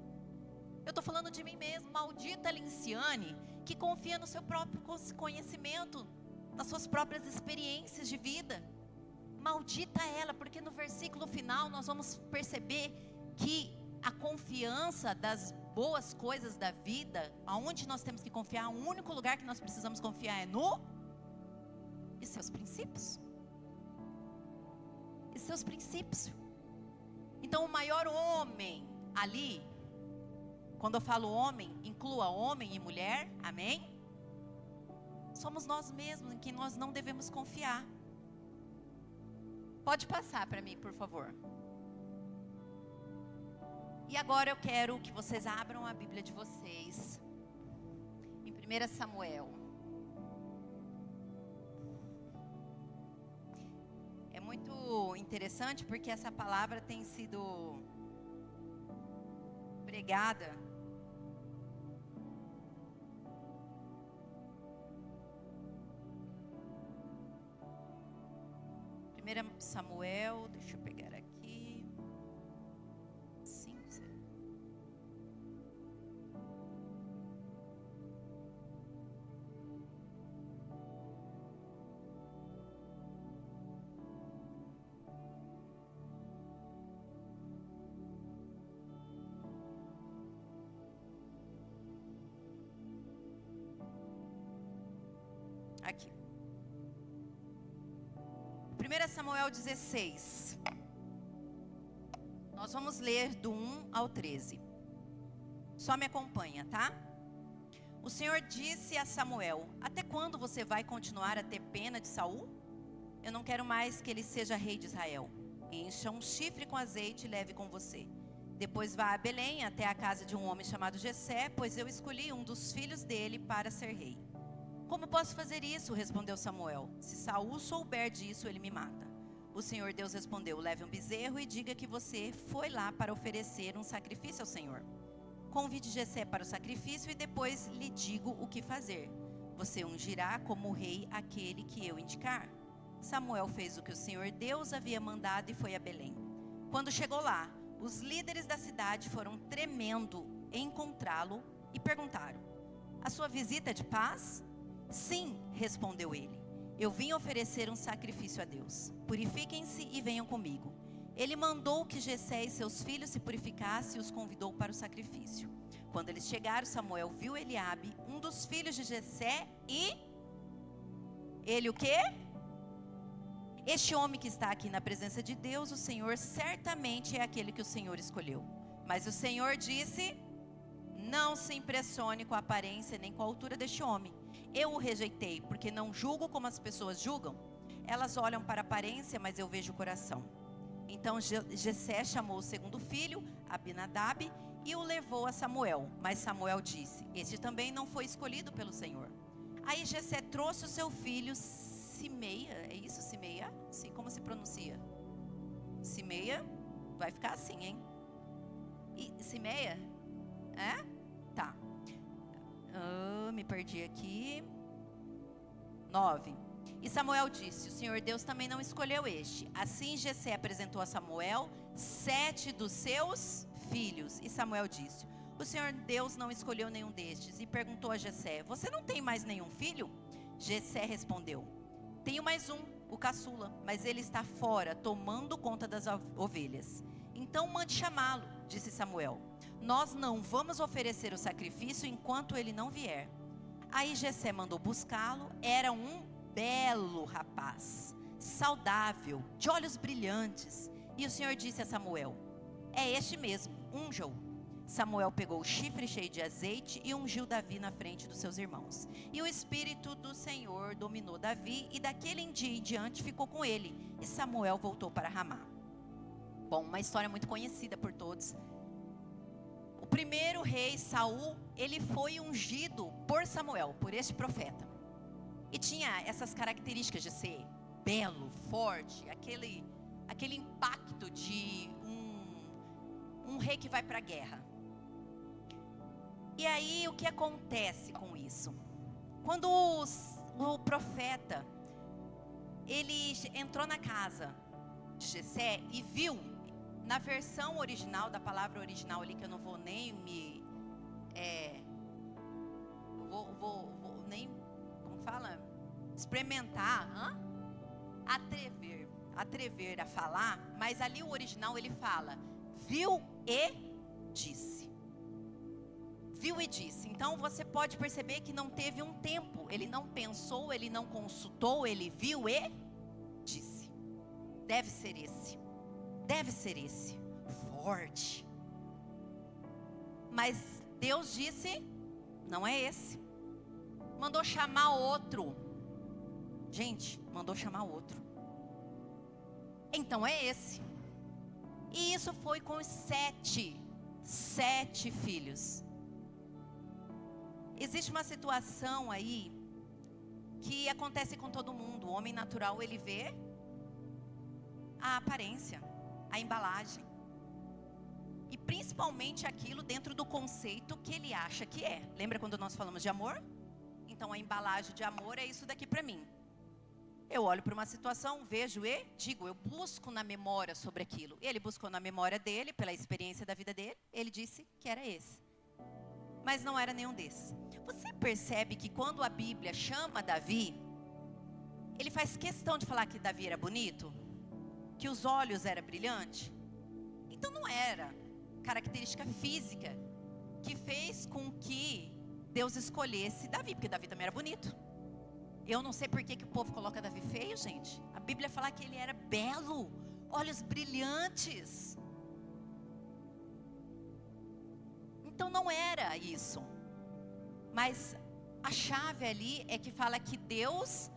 Eu estou falando de mim mesmo. Maldita a Linciane, que confia no seu próprio conhecimento, nas suas próprias experiências de vida. Maldita ela, porque no versículo final nós vamos perceber que a confiança das boas coisas da vida, aonde nós temos que confiar, o único lugar que nós precisamos confiar é no e seus princípios. E seus princípios. Então o maior homem ali, quando eu falo homem, inclua homem e mulher, amém? Somos nós mesmos em quem nós não devemos confiar. Pode passar para mim, por favor. E agora eu quero que vocês abram a Bíblia de vocês em 1 Samuel. É muito interessante porque essa palavra tem sido pregada Samuel, deixa eu pegar aqui. Sim. Aqui. 1 Samuel 16. Nós vamos ler do 1 ao 13. Só me acompanha, tá? O Senhor disse a Samuel: até quando você vai continuar a ter pena de Saul? Eu não quero mais que ele seja rei de Israel. Encha um chifre com azeite e leve com você. Depois vá a Belém, até a casa de um homem chamado Jessé, pois eu escolhi um dos filhos dele para ser rei. Como posso fazer isso? Respondeu Samuel. Se Saul souber disso, ele me mata. O Senhor Deus respondeu: leve um bezerro e diga que você foi lá para oferecer um sacrifício ao Senhor. Convide Jessé para o sacrifício e depois lhe digo o que fazer. Você ungirá como rei aquele que eu indicar. Samuel fez o que o Senhor Deus havia mandado e foi a Belém. Quando chegou lá, os líderes da cidade foram tremendo encontrá-lo e perguntaram: a sua visita é de paz? Sim, respondeu ele. Eu vim oferecer um sacrifício a Deus. Purifiquem-se e venham comigo. Ele mandou que Jessé e seus filhos se purificassem e os convidou para o sacrifício. Quando eles chegaram, Samuel viu Eliabe, um dos filhos de Jessé, e ele o quê? Este homem que está aqui na presença de Deus, o Senhor certamente é aquele que o Senhor escolheu. Mas o Senhor disse: não se impressione com a aparência nem com a altura deste homem. Eu o rejeitei, porque não julgo como as pessoas julgam. Elas olham para a aparência, mas eu vejo o coração. Então Jessé chamou o segundo filho, Abinadab, e o levou a Samuel. Mas Samuel disse: este também não foi escolhido pelo Senhor. Aí Jessé trouxe o seu filho Simeia. É isso, Simeia? Sim, como se pronuncia? Simeia? Vai ficar assim, hein? E Simeia? É? Tá. Me perdi aqui. 9. E Samuel disse: o Senhor Deus também não escolheu este. Assim Jessé apresentou a Samuel 7 dos seus filhos. E Samuel disse: o Senhor Deus não escolheu nenhum destes. E perguntou a Jessé: você não tem mais nenhum filho? Jessé respondeu: tenho mais um, o caçula, mas ele está fora, tomando conta das ovelhas. Então mande chamá-lo, disse Samuel. Nós não vamos oferecer o sacrifício enquanto ele não vier. Aí Jessé mandou buscá-lo. Era um belo rapaz, saudável, de olhos brilhantes. E o Senhor disse a Samuel: é este mesmo, unja-o. Samuel pegou o chifre cheio de azeite e ungiu Davi na frente dos seus irmãos. E o Espírito do Senhor dominou Davi, e daquele dia em diante ficou com ele. E Samuel voltou para Ramá. Bom, uma história muito conhecida por todos. O primeiro rei, Saul, ele foi ungido por Samuel, por este profeta. E tinha essas características de ser belo, forte, aquele impacto de um rei que vai para a guerra. E aí, o que acontece com isso? Quando o profeta, ele entrou na casa de Jessé e viu, na versão original, da palavra original ali, que eu não vou nem me... vou nem, como fala? Experimentar, atrever a falar, mas ali o original ele fala, viu e disse. Viu e disse. Então você pode perceber que não teve um tempo. Ele não pensou, ele não consultou, ele viu e disse. Deve ser esse. Deve ser esse. Forte. Mas Deus disse: não é esse. Mandou chamar outro. Gente, mandou chamar outro. Então é esse. E isso foi com os 7 filhos. Existe uma situação aí que acontece com todo mundo. O homem natural, ele vê a aparência, a embalagem. E principalmente aquilo dentro do conceito que ele acha que é. Lembra quando nós falamos de amor? Então a embalagem de amor é isso daqui para mim. Eu olho para uma situação, vejo e digo, eu busco na memória sobre aquilo. Ele buscou na memória dele, pela experiência da vida dele, ele disse que era esse. Mas não era nenhum desses. Você percebe que quando a Bíblia chama Davi, ele faz questão de falar que Davi era bonito? Que os olhos eram brilhantes? Então não era característica física que fez com que Deus escolhesse Davi, porque Davi também era bonito. Eu não sei por que o povo coloca Davi feio, gente. A Bíblia fala que ele era belo, olhos brilhantes. Então não era isso. Mas a chave ali é que fala que Deus,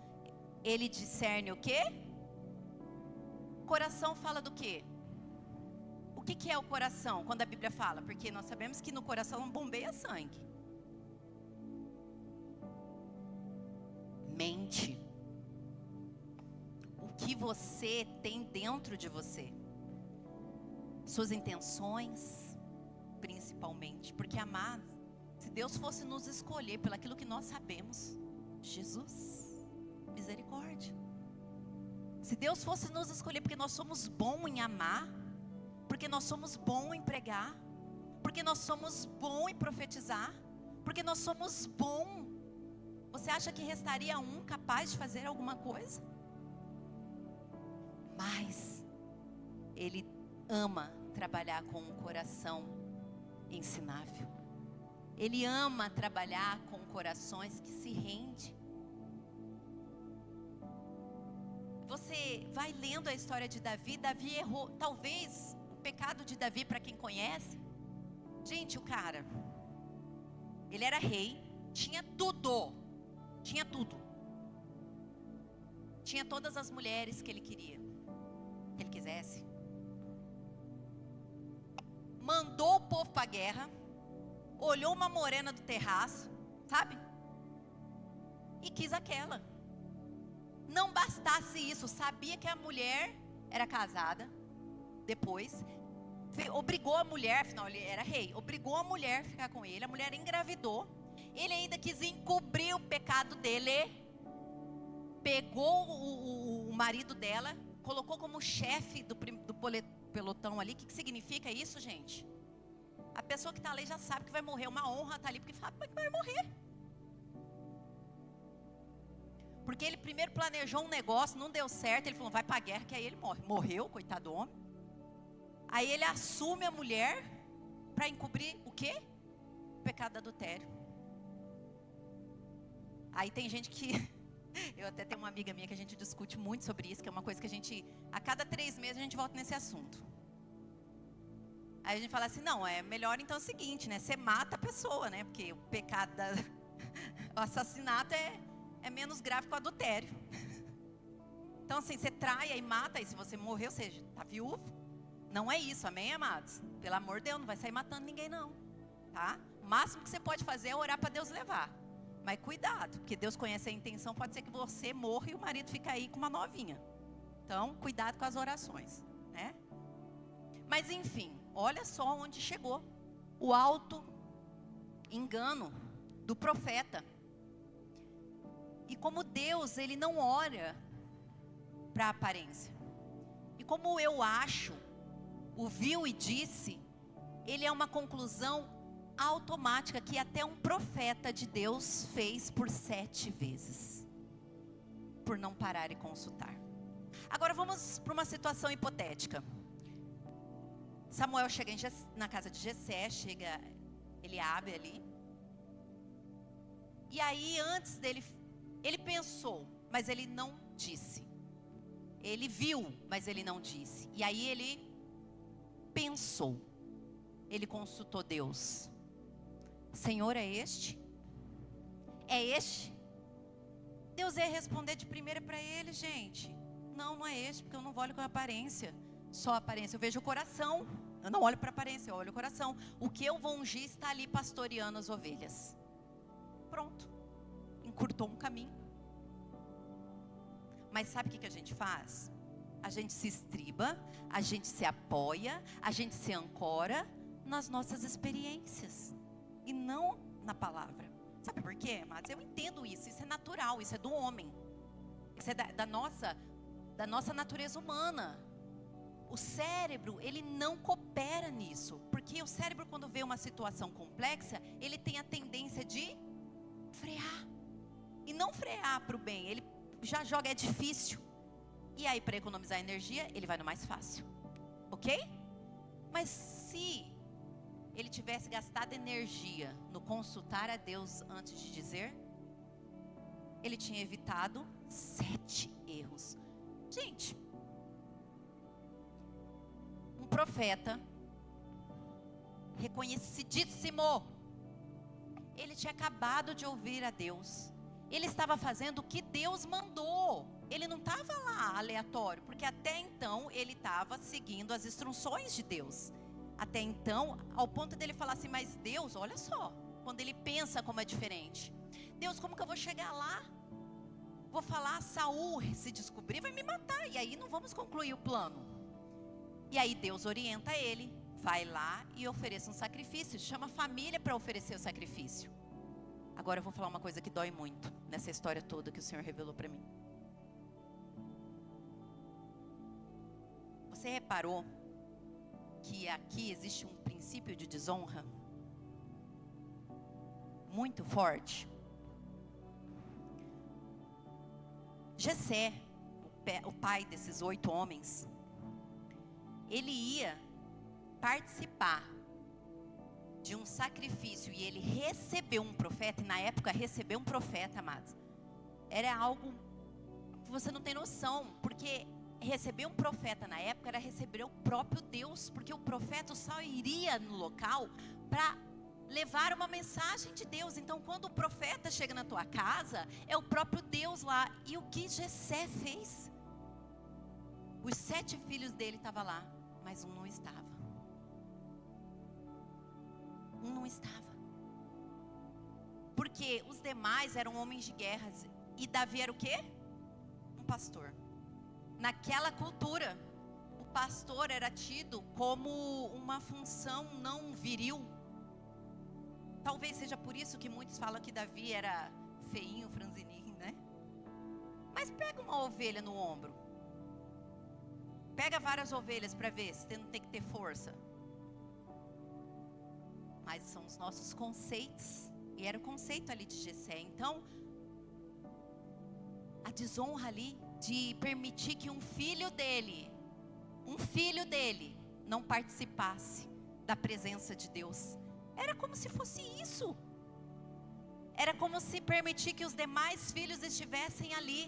ele discerne o quê? O coração fala do quê? O que é o coração quando a Bíblia fala? Porque nós sabemos que no coração bombeia sangue. Mente. O que você tem dentro de você. Suas intenções, principalmente. Porque amar, se Deus fosse nos escolher pelo aquilo que nós sabemos, Jesus, misericórdia. Se Deus fosse nos escolher porque nós somos bons em amar, porque nós somos bons em pregar, porque nós somos bons em profetizar, porque nós somos bons. Você acha que restaria um capaz de fazer alguma coisa? Mas ele ama trabalhar com um coração ensinável. Ele ama trabalhar com corações que se rendem. Você vai lendo a história de Davi. Davi errou. Talvez o pecado de Davi, para quem conhece, gente, o cara, ele era rei, tinha tudo. Tinha tudo. Tinha todas as mulheres que ele queria, que ele quisesse. Mandou o povo para a guerra. Olhou uma morena do terraço, sabe? E quis aquela. Não bastasse isso, sabia que a mulher era casada. Depois, obrigou a mulher, afinal ele era rei, obrigou a mulher a ficar com ele. A mulher engravidou. Ele ainda quis encobrir o pecado dele. Pegou o marido dela, colocou como chefe do pelotão ali. O que significa isso, gente? A pessoa que está ali já sabe que vai morrer. Uma honra estar ali, porque sabe que vai morrer. Porque ele primeiro planejou um negócio, não deu certo. Ele falou, vai para a guerra, que aí ele morre. Morreu, coitado do homem. Aí ele assume a mulher para encobrir o quê? O pecado do adultério. Aí tem gente que... Eu até tenho uma amiga minha que a gente discute muito sobre isso, que é uma coisa que a gente... A cada 3 meses a gente volta nesse assunto. Aí a gente fala assim, não, é melhor então é o seguinte, né? Você mata a pessoa, né? Porque o pecado o assassinato é menos grave que o adultério. Então assim, você trai e mata, e se você morrer, ou seja, tá viúvo. Não é isso, amém, amados? Pelo amor de Deus, não vai sair matando ninguém não, tá? O máximo que você pode fazer é orar para Deus levar. Mas cuidado, porque Deus conhece a intenção, pode ser que você morra e o marido fica aí com uma novinha. Então, cuidado com as orações, né? Mas enfim, olha só onde chegou o alto engano do profeta. E como Deus, ele não olha para a aparência. E como eu acho, o viu e disse, ele é uma conclusão automática que até um profeta de Deus fez por 7 vezes. Por não parar e consultar. Agora vamos para uma situação hipotética. Samuel chega na casa de Jessé, chega Eliabe ali. E aí antes dele, ele pensou, mas ele não disse. Ele viu, mas ele não disse. E aí ele pensou. Ele consultou Deus. Senhor, é este? É este? Deus ia responder de primeira para ele, gente. Não, não é este, porque eu não olho com a aparência. Só a aparência, eu vejo o coração. Eu não olho para a aparência, eu olho o coração. O que eu vou ungir está ali pastoreando as ovelhas. Pronto. Encurtou um caminho. Mas sabe o que a gente faz? A gente se estriba, a gente se apoia, a gente se ancora nas nossas experiências. E não na palavra. Sabe por quê, amados? Eu entendo isso, isso é natural, isso é do homem. Isso é da nossa natureza humana. O cérebro, ele não coopera nisso. Porque o cérebro, quando vê uma situação complexa, ele tem a tendência de frear. E não frear para o bem, ele já joga, é difícil. E aí, para economizar energia, ele vai no mais fácil. Ok? Mas se ele tivesse gastado energia no consultar a Deus antes de dizer, ele tinha evitado 7 erros. Gente, um profeta reconhecidíssimo, ele tinha acabado de ouvir a Deus. Ele estava fazendo o que Deus mandou. Ele não estava lá aleatório, porque até então ele estava seguindo as instruções de Deus. Até então, ao ponto dele falar assim, mas Deus, olha só, quando ele pensa como é diferente. Deus, como que eu vou chegar lá? Vou falar, Saul se descobrir vai me matar, e aí não vamos concluir o plano. E aí Deus orienta ele, vai lá e ofereça um sacrifício, chama a família para oferecer o sacrifício. Agora eu vou falar uma coisa que dói muito nessa história toda que o Senhor revelou para mim. Você reparou que aqui existe um princípio de desonra muito forte? Jessé, o pai desses 8 homens, ele ia participar de um sacrifício e ele recebeu um profeta. E na época receber um profeta, amados, era algo que você não tem noção, porque receber um profeta na época era receber o próprio Deus, porque o profeta só iria no local para levar uma mensagem de Deus. Então quando o profeta chega na tua casa, é o próprio Deus lá. E o que Jessé fez? Os 7 filhos dele estavam lá, mas um não estava. Um não estava. Porque os demais eram homens de guerra. E Davi era o quê? Um pastor. Naquela cultura, o pastor era tido como uma função não viril. Talvez seja por isso que muitos falam que Davi era feinho, franzininho, né? Mas pega uma ovelha no ombro. Pega várias ovelhas para ver se não tem que ter força. Mas são os nossos conceitos. E era o conceito ali de Jessé. Então, a desonra ali de permitir que um filho dele não participasse da presença de Deus. Era como se fosse isso. Era como se permitir que os demais filhos estivessem ali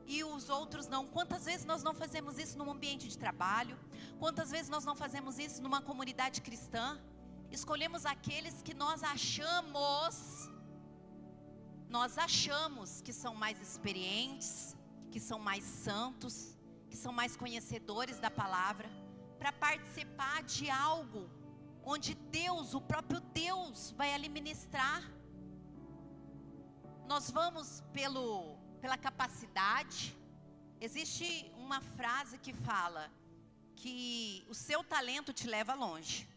e os outros não. Quantas vezes nós não fazemos isso num ambiente de trabalho? Quantas vezes nós não fazemos isso numa comunidade cristã? Escolhemos aqueles que nós achamos que são mais experientes, que são mais santos, que são mais conhecedores da palavra, para participar de algo onde Deus, o próprio Deus, vai ali ministrar. Nós vamos pela capacidade. Existe uma frase que fala que o seu talento te leva longe.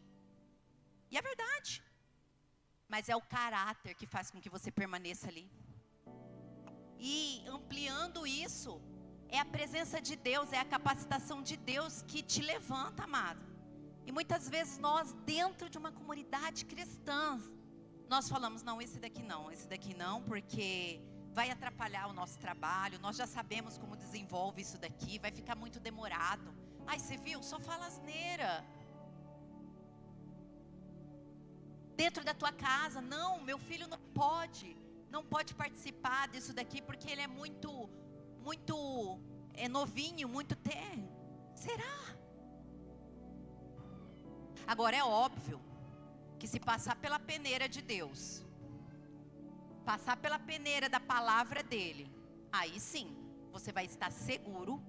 E é verdade. Mas é o caráter que faz com que você permaneça ali. E ampliando isso, é a presença de Deus, é a capacitação de Deus que te levanta, amado. E muitas vezes nós, dentro de uma comunidade cristã, nós falamos, não, esse daqui não, porque vai atrapalhar o nosso trabalho, nós já sabemos como desenvolve isso daqui, vai ficar muito demorado. Ai, você viu? Só fala asneira. Dentro da tua casa, não, meu filho não pode participar disso daqui, porque ele é muito novinho, será? Agora é óbvio que se passar pela peneira de Deus, passar pela peneira da palavra dele, aí sim, você vai estar seguro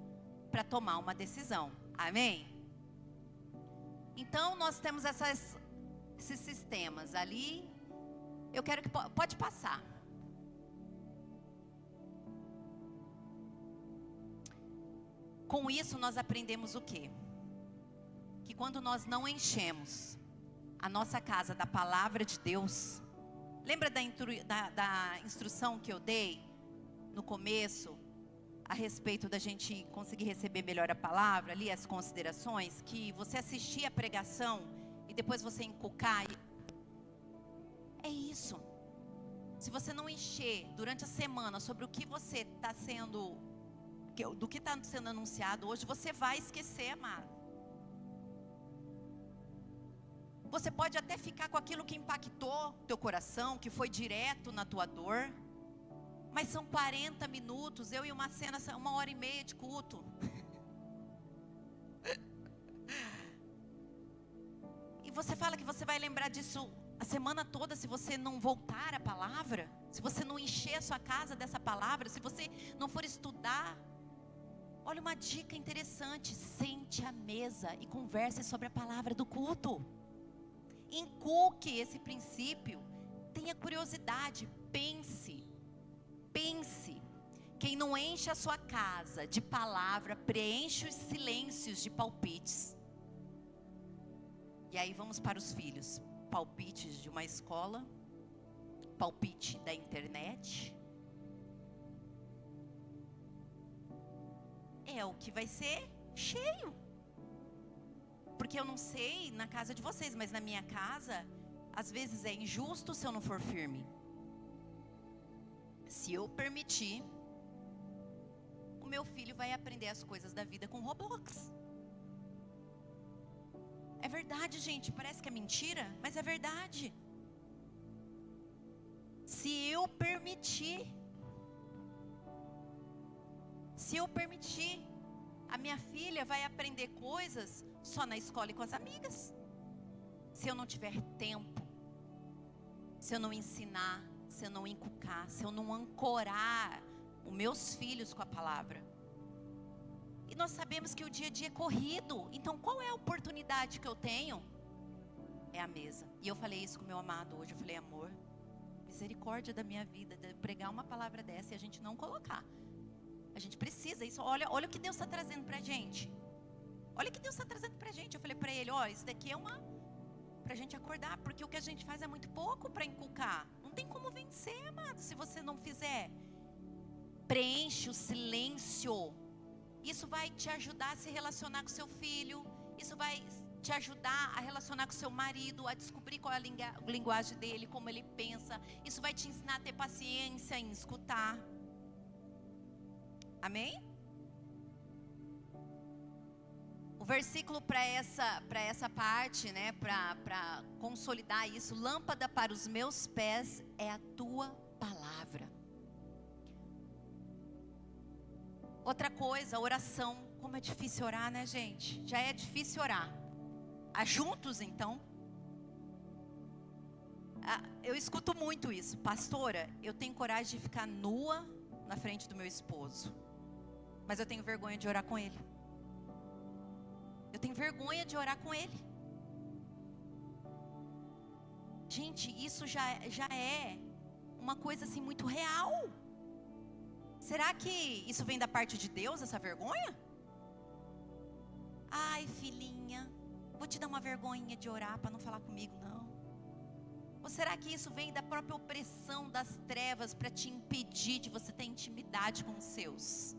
para tomar uma decisão, amém? Então nós temos esses sistemas ali. Eu quero que pode passar. Com isso nós aprendemos o quê? Que quando nós não enchemos a nossa casa da palavra de Deus, lembra da instrução que eu dei no começo, a respeito da gente conseguir receber melhor a palavra, ali as considerações, que você assistir a pregação e depois você encucar. É isso. Se você não encher durante a semana sobre o que você está sendo, do que está sendo anunciado hoje, você vai esquecer, amado. Você pode até ficar com aquilo que impactou teu coração, que foi direto na tua dor. Mas são 40 minutos, eu e uma cena, 1h30 de culto. E você fala que você vai lembrar disso a semana toda se você não voltar à palavra, se você não encher a sua casa dessa palavra, se você não for estudar. Olha uma dica interessante: sente à mesa e converse sobre a palavra do culto. Inculque esse princípio, tenha curiosidade, pense. Quem não enche a sua casa de palavra, preenche os silêncios de palpites. E aí vamos para os filhos. Palpites de uma escola, palpite da internet. É o que vai ser cheio. Porque eu não sei na casa de vocês, mas na minha casa, às vezes é injusto se eu não for firme. Se eu permitir, o meu filho vai aprender as coisas da vida com Roblox. É verdade, gente, parece que é mentira, mas é verdade. Se eu permitir, a minha filha vai aprender coisas só na escola e com as amigas. Se eu não tiver tempo, se eu não ensinar, se eu não inculcar, se eu não ancorar os meus filhos com a palavra. E nós sabemos que o dia a dia é corrido. Então qual é a oportunidade que eu tenho? É a mesa. E eu falei isso com o meu amado hoje. Eu falei, amor, misericórdia da minha vida, de pregar uma palavra dessa e a gente não colocar. A gente precisa isso. Olha o que Deus está trazendo pra gente. Olha o que Deus está trazendo pra gente. Eu falei pra ele, isso daqui é pra gente acordar. Porque o que a gente faz é muito pouco para inculcar. Não tem como vencer, amado, se você não fizer. Preenche o silêncio. Isso vai te ajudar a se relacionar com seu filho. Isso vai te ajudar a relacionar com seu marido, a descobrir qual é a linguagem dele, como ele pensa. Isso vai te ensinar a ter paciência em escutar. Amém? O versículo para essa parte, né, para consolidar isso, lâmpada para os meus pés é a tua palavra. Outra coisa, oração. Como é difícil orar, né, gente? Já é difícil orar. Juntos, então. Eu escuto muito isso. Pastora, eu tenho coragem de ficar nua na frente do meu esposo, mas eu tenho vergonha de orar com ele. Eu tenho vergonha de orar com ele. Gente, isso já é uma coisa assim muito real. Será que isso vem da parte de Deus, essa vergonha? Ai, filhinha, vou te dar uma vergonhinha de orar para não falar comigo, não. Ou será que isso vem da própria opressão das trevas para te impedir de você ter intimidade com os seus?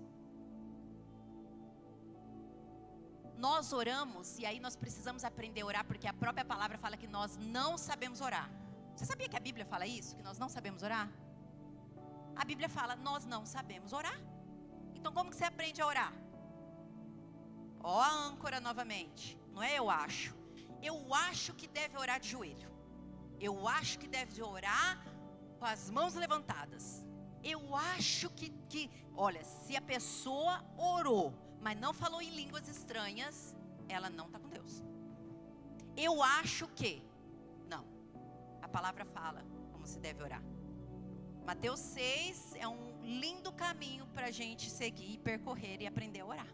Nós oramos e aí nós precisamos aprender a orar, porque a própria palavra fala que nós não sabemos orar. Você sabia que a Bíblia fala isso? Que nós não sabemos orar? A Bíblia fala, nós não sabemos orar. Então como que você aprende a orar? A âncora novamente. Não é eu acho. Eu acho que deve orar de joelho. Eu acho que deve orar com as mãos levantadas. Eu acho que olha, se a pessoa orou, mas não falou em línguas estranhas, ela não está com Deus. Eu acho que. Não. A palavra fala como se deve orar. Mateus 6 é um lindo caminho para a gente seguir, percorrer e aprender a orar.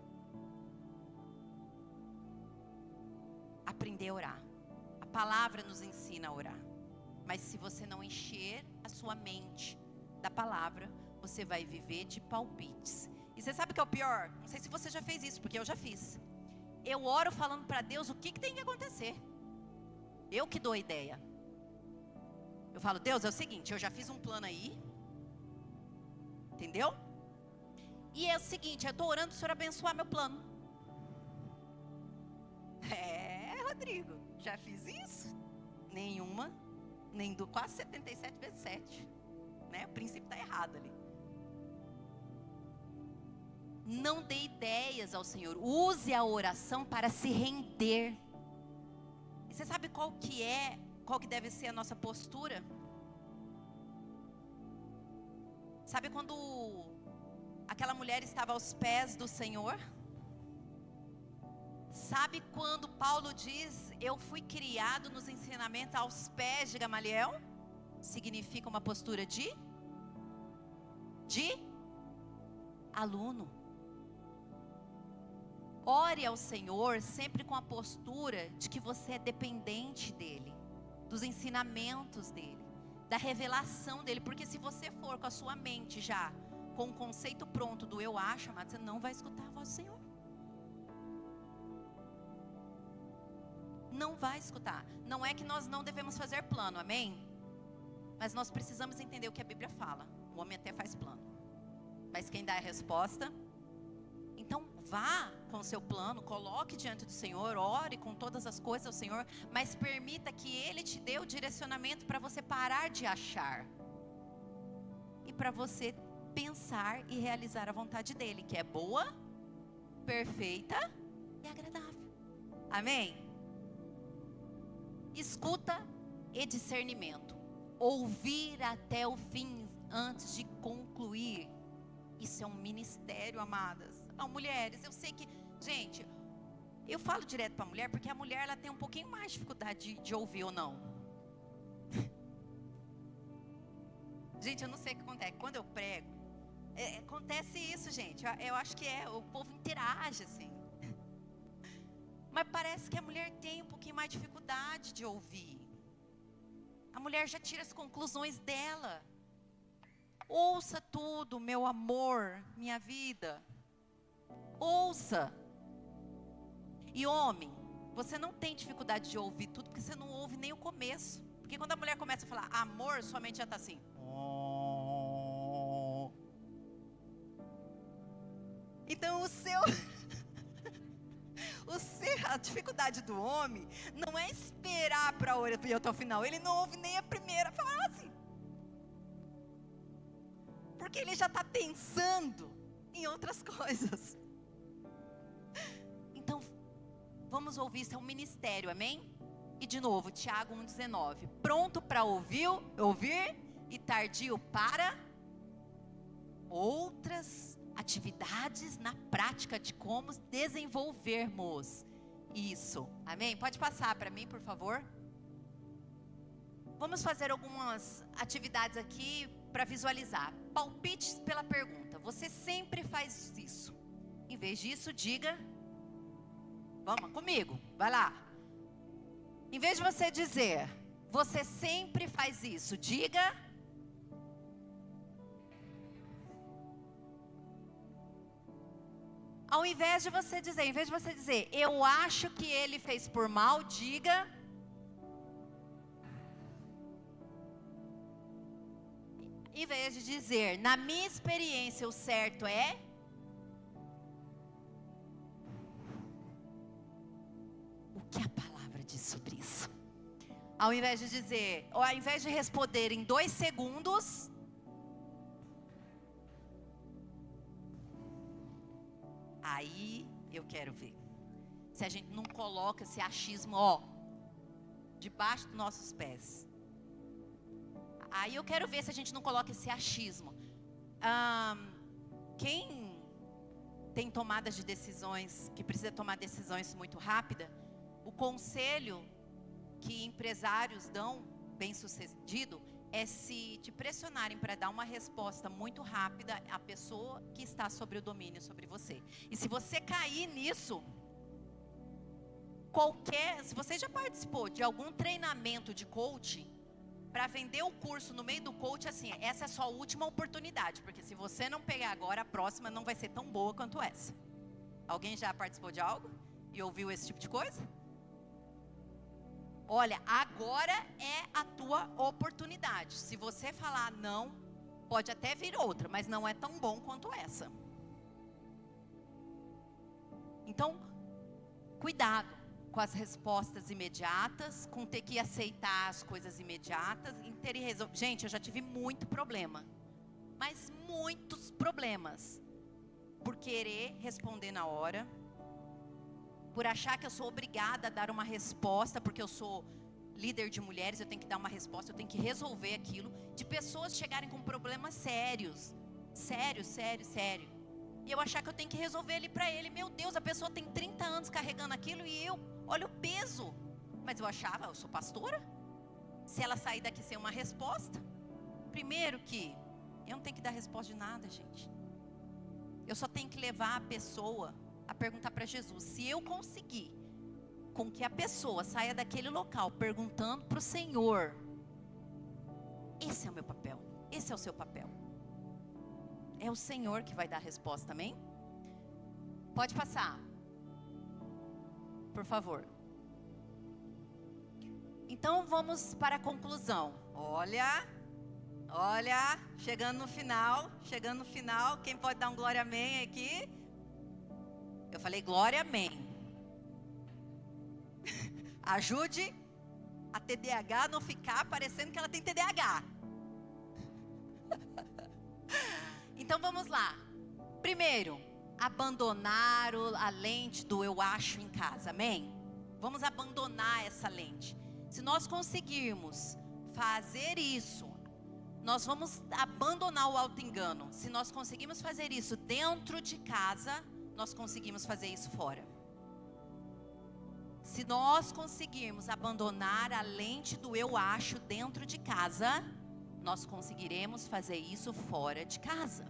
Aprender a orar. A palavra nos ensina a orar. Mas se você não encher a sua mente da palavra, você vai viver de palpites. E você sabe o que é o pior? Não sei se você já fez isso, porque eu já fiz. Eu oro falando para Deus o que tem que acontecer. Eu que dou a ideia. Eu falo, Deus, é o seguinte, eu já fiz um plano aí. Entendeu? E é o seguinte, eu estou orando para o Senhor abençoar meu plano. Rodrigo, já fiz isso? Nenhuma, nem do quase 77 vezes 7. Né? O princípio está errado ali. Não dê ideias ao Senhor. Use a oração para se render. E você sabe qual que deve ser a nossa postura? Sabe quando aquela mulher estava aos pés do Senhor? Sabe quando Paulo diz, eu fui criado nos ensinamentos aos pés de Gamaliel? Significa uma postura de aluno. Ore ao Senhor sempre com a postura de que você é dependente dEle, dos ensinamentos dEle, da revelação dEle. Porque se você for com a sua mente já com o conceito pronto do eu acho, amado, você não vai escutar a voz do Senhor. Não vai escutar. Não é que nós não devemos fazer plano, amém? Mas nós precisamos entender o que a Bíblia fala. O homem até faz plano, mas quem dá a resposta? Então Vá com o seu plano, coloque diante do Senhor, ore com todas as coisas ao Senhor, mas permita que Ele te dê o direcionamento para você parar de achar. E para você pensar e realizar a vontade dEle, que é boa, perfeita e agradável. Amém? Escuta e discernimento. Ouvir até o fim antes de concluir. Isso é um ministério, amadas. Não, mulheres, eu sei que... Gente, eu falo direto para a mulher, porque a mulher ela tem um pouquinho mais de dificuldade de ouvir ou não. Gente, eu não sei o que acontece. Quando eu prego, acontece isso, gente. Eu acho que o povo interage assim. Mas parece que a mulher tem um pouquinho mais de dificuldade de ouvir. A mulher já tira as conclusões dela. Ouça tudo, meu amor, minha vida. Ouça. E homem, você não tem dificuldade de ouvir tudo, porque você não ouve nem o começo. Porque quando a mulher começa a falar amor, sua mente já está assim. Então a dificuldade do homem não é esperar para ouvir até o final. Ele não ouve nem a primeira frase. Porque ele já está pensando em outras coisas. Então, vamos ouvir, isso é um ministério, amém? E de novo, Tiago 1,19. Pronto para ouvir e tardio para outras atividades na prática de como desenvolvermos isso. Amém? Pode passar para mim, por favor. Vamos fazer algumas atividades aqui para visualizar. Palpites pela pergunta. Você sempre faz isso. Em vez disso, diga... Vamos comigo, vai lá. Em vez de você dizer, você sempre faz isso, diga... Ao invés de você dizer, eu acho que ele fez por mal, diga... Em vez de dizer, na minha experiência o certo é... O que a palavra diz sobre isso? Ao invés de dizer, ou ao invés de responder em 2 segundos... Aí eu quero ver. Se a gente não coloca esse achismo, debaixo dos nossos pés. Aí eu quero ver se a gente não coloca esse achismo. Quem tem tomadas de decisões, que precisa tomar decisões muito rápidas, o conselho que empresários dão, bem sucedido, é se te pressionarem para dar uma resposta muito rápida à pessoa que está sobre o domínio sobre você. E se você cair nisso, se você já participou de algum treinamento de coaching, para vender o curso no meio do coach, assim, essa é a sua última oportunidade, porque se você não pegar agora, a próxima não vai ser tão boa quanto essa. Alguém já participou de algo e ouviu esse tipo de coisa? Olha, agora é a tua oportunidade. Se você falar não, pode até vir outra, mas não é tão bom quanto essa. Então, cuidado com as respostas imediatas, com ter que aceitar as coisas imediatas, Gente, eu já tive muito problema, mas muitos problemas, por querer responder na hora, por achar que eu sou obrigada a dar uma resposta, porque eu sou líder de mulheres, eu tenho que dar uma resposta, eu tenho que resolver aquilo, de pessoas chegarem com problemas sérios, sério, e eu achar que eu tenho que resolver ele para ele. Meu Deus, a pessoa tem 30 anos carregando aquilo e olha o peso. Mas eu achava, eu sou pastora, se ela sair daqui sem uma resposta, primeiro que eu não tenho que dar resposta de nada, gente. Eu só tenho que levar a pessoa a perguntar para Jesus. Se eu conseguir com que a pessoa saia daquele local perguntando para o Senhor, esse é o meu papel, esse é o seu papel. É o Senhor que vai dar a resposta, amém? Pode passar, por favor. Então vamos para a conclusão. Olha, chegando no final, quem pode dar um glória amém aqui? Eu falei, glória, amém. Ajude a TDAH a não ficar parecendo que ela tem TDAH. Então vamos lá. Primeiro, abandonar a lente do eu acho em casa, amém? Vamos abandonar essa lente. Se nós conseguirmos fazer isso, nós vamos abandonar o auto-engano. Se nós conseguimos fazer isso dentro de casa, nós conseguimos fazer isso fora. Se nós conseguirmos abandonar a lente do eu acho dentro de casa, nós conseguiremos fazer isso fora de casa.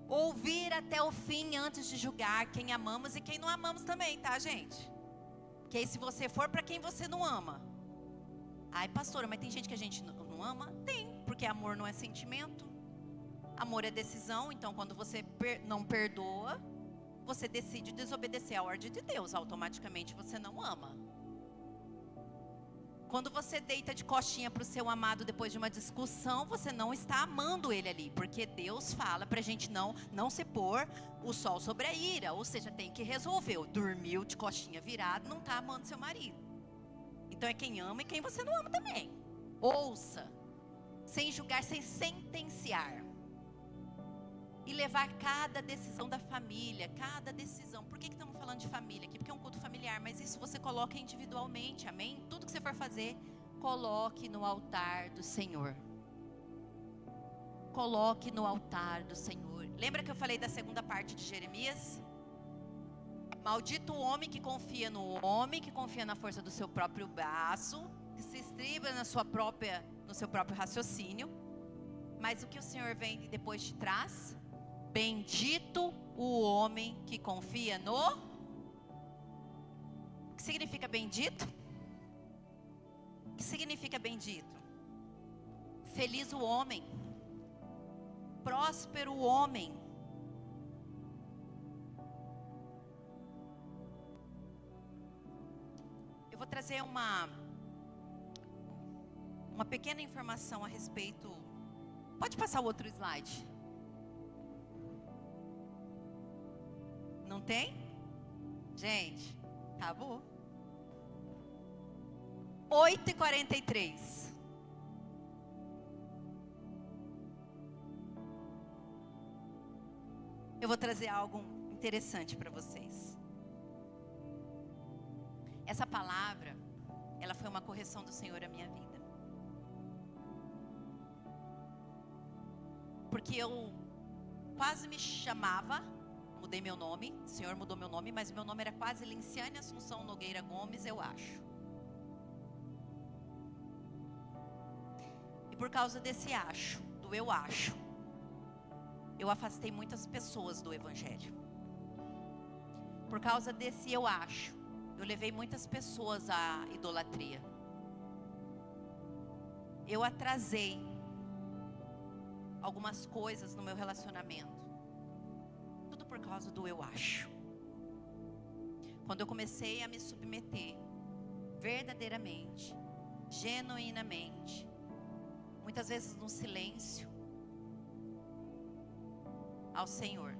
Ouvir até o fim antes de julgar quem amamos e quem não amamos também, tá, gente? Porque aí se você for para quem você não ama. Ai, pastora, mas tem gente que a gente não ama? Tem, porque amor não é sentimento. Amor é decisão, então quando você não perdoa, você decide desobedecer a ordem de Deus, automaticamente você não ama. Quando você deita de costinha para o seu amado depois de uma discussão, você não está amando ele ali, porque Deus fala para a gente não se pôr o sol sobre a ira, ou seja, tem que resolver. Dormiu de costinha virada, não está amando seu marido. Então é quem ama e quem você não ama também. Ouça, sem julgar, sem sentenciar. E levar cada decisão da família, cada decisão. Por que estamos falando de família aqui? Porque é um culto familiar, mas isso você coloca individualmente, amém? Tudo que você for fazer, coloque no altar do Senhor. Coloque no altar do Senhor. Lembra que eu falei da segunda parte de Jeremias? Maldito o homem que confia no homem, que confia na força do seu próprio braço, que se estriba no seu próprio raciocínio. Mas o que o Senhor vem depois de trás? Bendito o homem que confia no... O que significa bendito? O que significa bendito? Feliz o homem, próspero o homem. Eu vou trazer uma pequena informação a respeito. Pode passar o outro slide. Não tem? Gente, acabou. 8h43. Eu vou trazer algo interessante para vocês. Essa palavra, ela foi uma correção do Senhor à minha vida. Porque eu quase me chamava, mudei meu nome, o Senhor mudou meu nome, mas meu nome era quase Linciane Assunção Nogueira Gomes, eu acho. E por causa desse acho, do eu acho, eu afastei muitas pessoas do Evangelho. Por causa desse eu acho, eu levei muitas pessoas à idolatria. Eu atrasei algumas coisas no meu relacionamento. Tudo por causa do eu acho. Quando eu comecei a me submeter verdadeiramente, genuinamente, muitas vezes no silêncio, ao Senhor,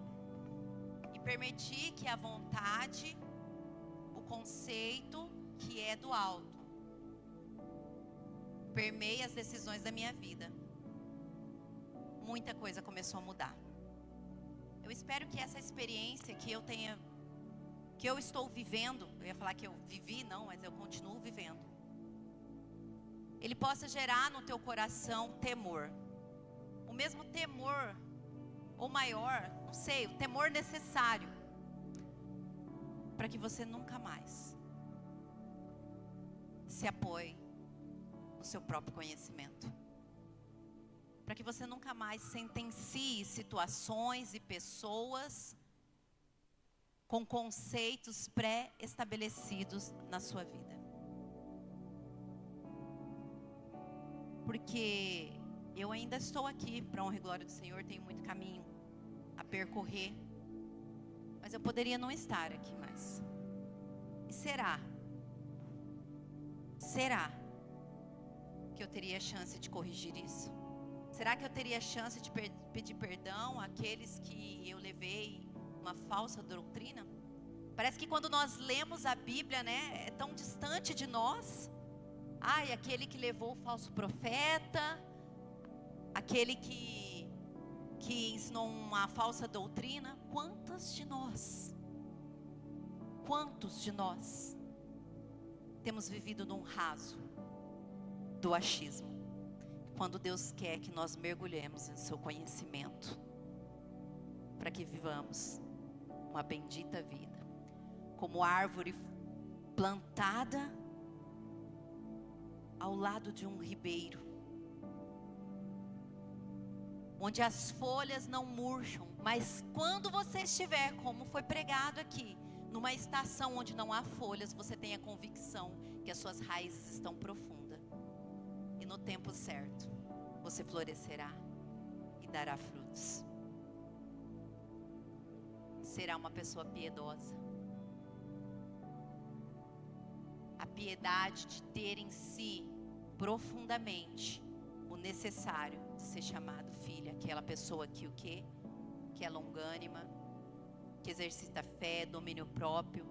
e permitir que a vontade, o conceito que é do alto, permeie as decisões da minha vida, muita coisa começou a mudar. Eu espero que essa experiência que eu estou vivendo, eu ia falar que eu vivi, não, mas eu continuo vivendo, ele possa gerar no teu coração temor, o mesmo temor, ou maior, não sei, o temor necessário, para que você nunca mais se apoie no seu próprio conhecimento. Para que você nunca mais sentencie situações e pessoas com conceitos pré-estabelecidos na sua vida. Porque eu ainda estou aqui para a honra e glória do Senhor, tenho muito caminho a percorrer, mas eu poderia não estar aqui mais. E será que eu teria a chance de corrigir isso? Será que eu teria a chance de pedir perdão àqueles que eu levei uma falsa doutrina. Parece que quando nós lemos a Bíblia, né, é tão distante de nós. Ai, aquele que levou o falso profeta, aquele que ensinou uma falsa doutrina. Quantos de nós temos vivido num raso do achismo, quando Deus quer que nós mergulhemos em seu conhecimento, para que vivamos uma bendita vida, como árvore plantada ao lado de um ribeiro, onde as folhas não murcham, mas quando você estiver, como foi pregado aqui, numa estação onde não há folhas, você tem a convicção que as suas raízes estão profundas, e no tempo certo, você florescerá e dará frutos. Será uma pessoa piedosa. A piedade de ter em si profundamente o necessário de ser chamado filha, aquela pessoa que o quê? Que é longânima, que exercita fé, domínio próprio.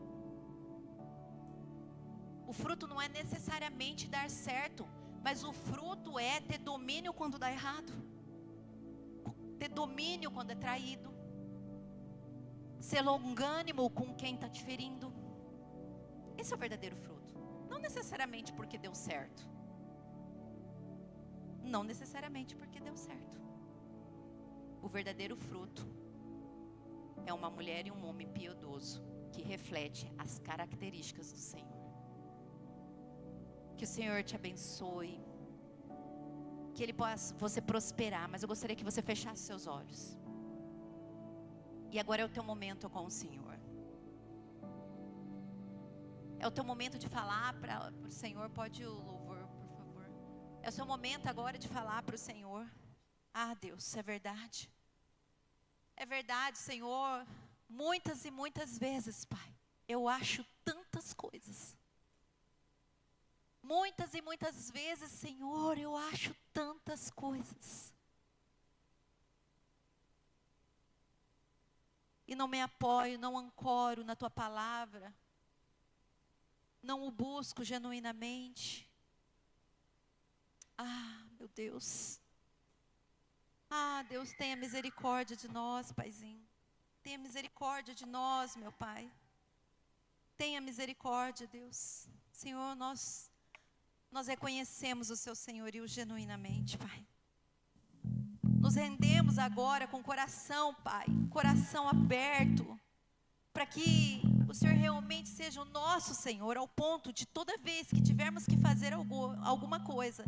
O fruto não é necessariamente dar certo, mas o fruto é ter domínio quando dá errado, ter domínio quando é traído, ser longânimo com quem está te ferindo. Esse é o verdadeiro fruto. Não necessariamente porque deu certo. Não necessariamente porque deu certo. O verdadeiro fruto é uma mulher e um homem piedoso, que reflete as características do Senhor. Que o Senhor te abençoe, que Ele possa você prosperar, mas eu gostaria que você fechasse seus olhos. E agora é o teu momento com o Senhor. É o teu momento de falar para o Senhor. Pode o louvor, por favor. É o seu momento agora de falar para o Senhor. Ah, Deus, é verdade. É verdade, Senhor. Muitas e muitas vezes, Pai, eu acho tantas coisas. Muitas e muitas vezes, Senhor, eu acho tantas coisas. E não me apoio, não ancoro na Tua palavra. Não o busco genuinamente. Ah, meu Deus. Ah, Deus, tenha misericórdia de nós, Paizinho. Tenha misericórdia de nós, meu Pai. Tenha misericórdia, Deus. Senhor, nós reconhecemos o Seu senhorio genuinamente, Pai. Nos rendemos agora com o coração, Pai, coração aberto, para que o Senhor realmente seja o nosso Senhor, ao ponto de toda vez que tivermos que fazer alguma coisa,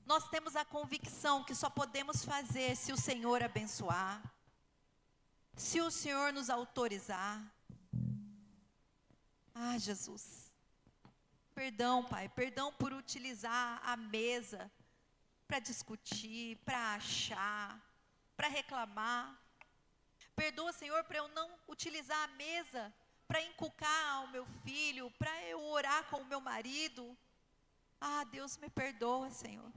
nós temos a convicção que só podemos fazer se o Senhor abençoar, se o Senhor nos autorizar. Ah, Jesus, perdão, Pai, perdão por utilizar a mesa para discutir, para achar, para reclamar. Perdoa, Senhor, para eu não utilizar a mesa para inculcar ao meu filho, para eu orar com o meu marido. Ah, Deus, me perdoa, Senhor.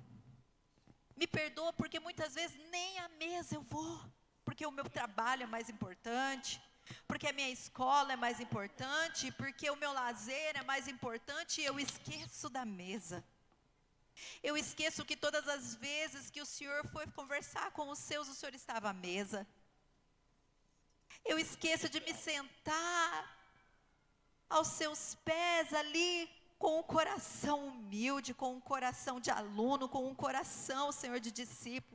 Me perdoa porque muitas vezes nem à mesa eu vou, porque o meu trabalho é mais importante, porque a minha escola é mais importante, porque o meu lazer é mais importante, e eu esqueço da mesa. Eu esqueço que todas as vezes que o Senhor foi conversar com os seus, o Senhor estava à mesa. Eu esqueço de me sentar aos seus pés ali, com um coração humilde, com um coração de aluno, com um coração, Senhor, de discípulo.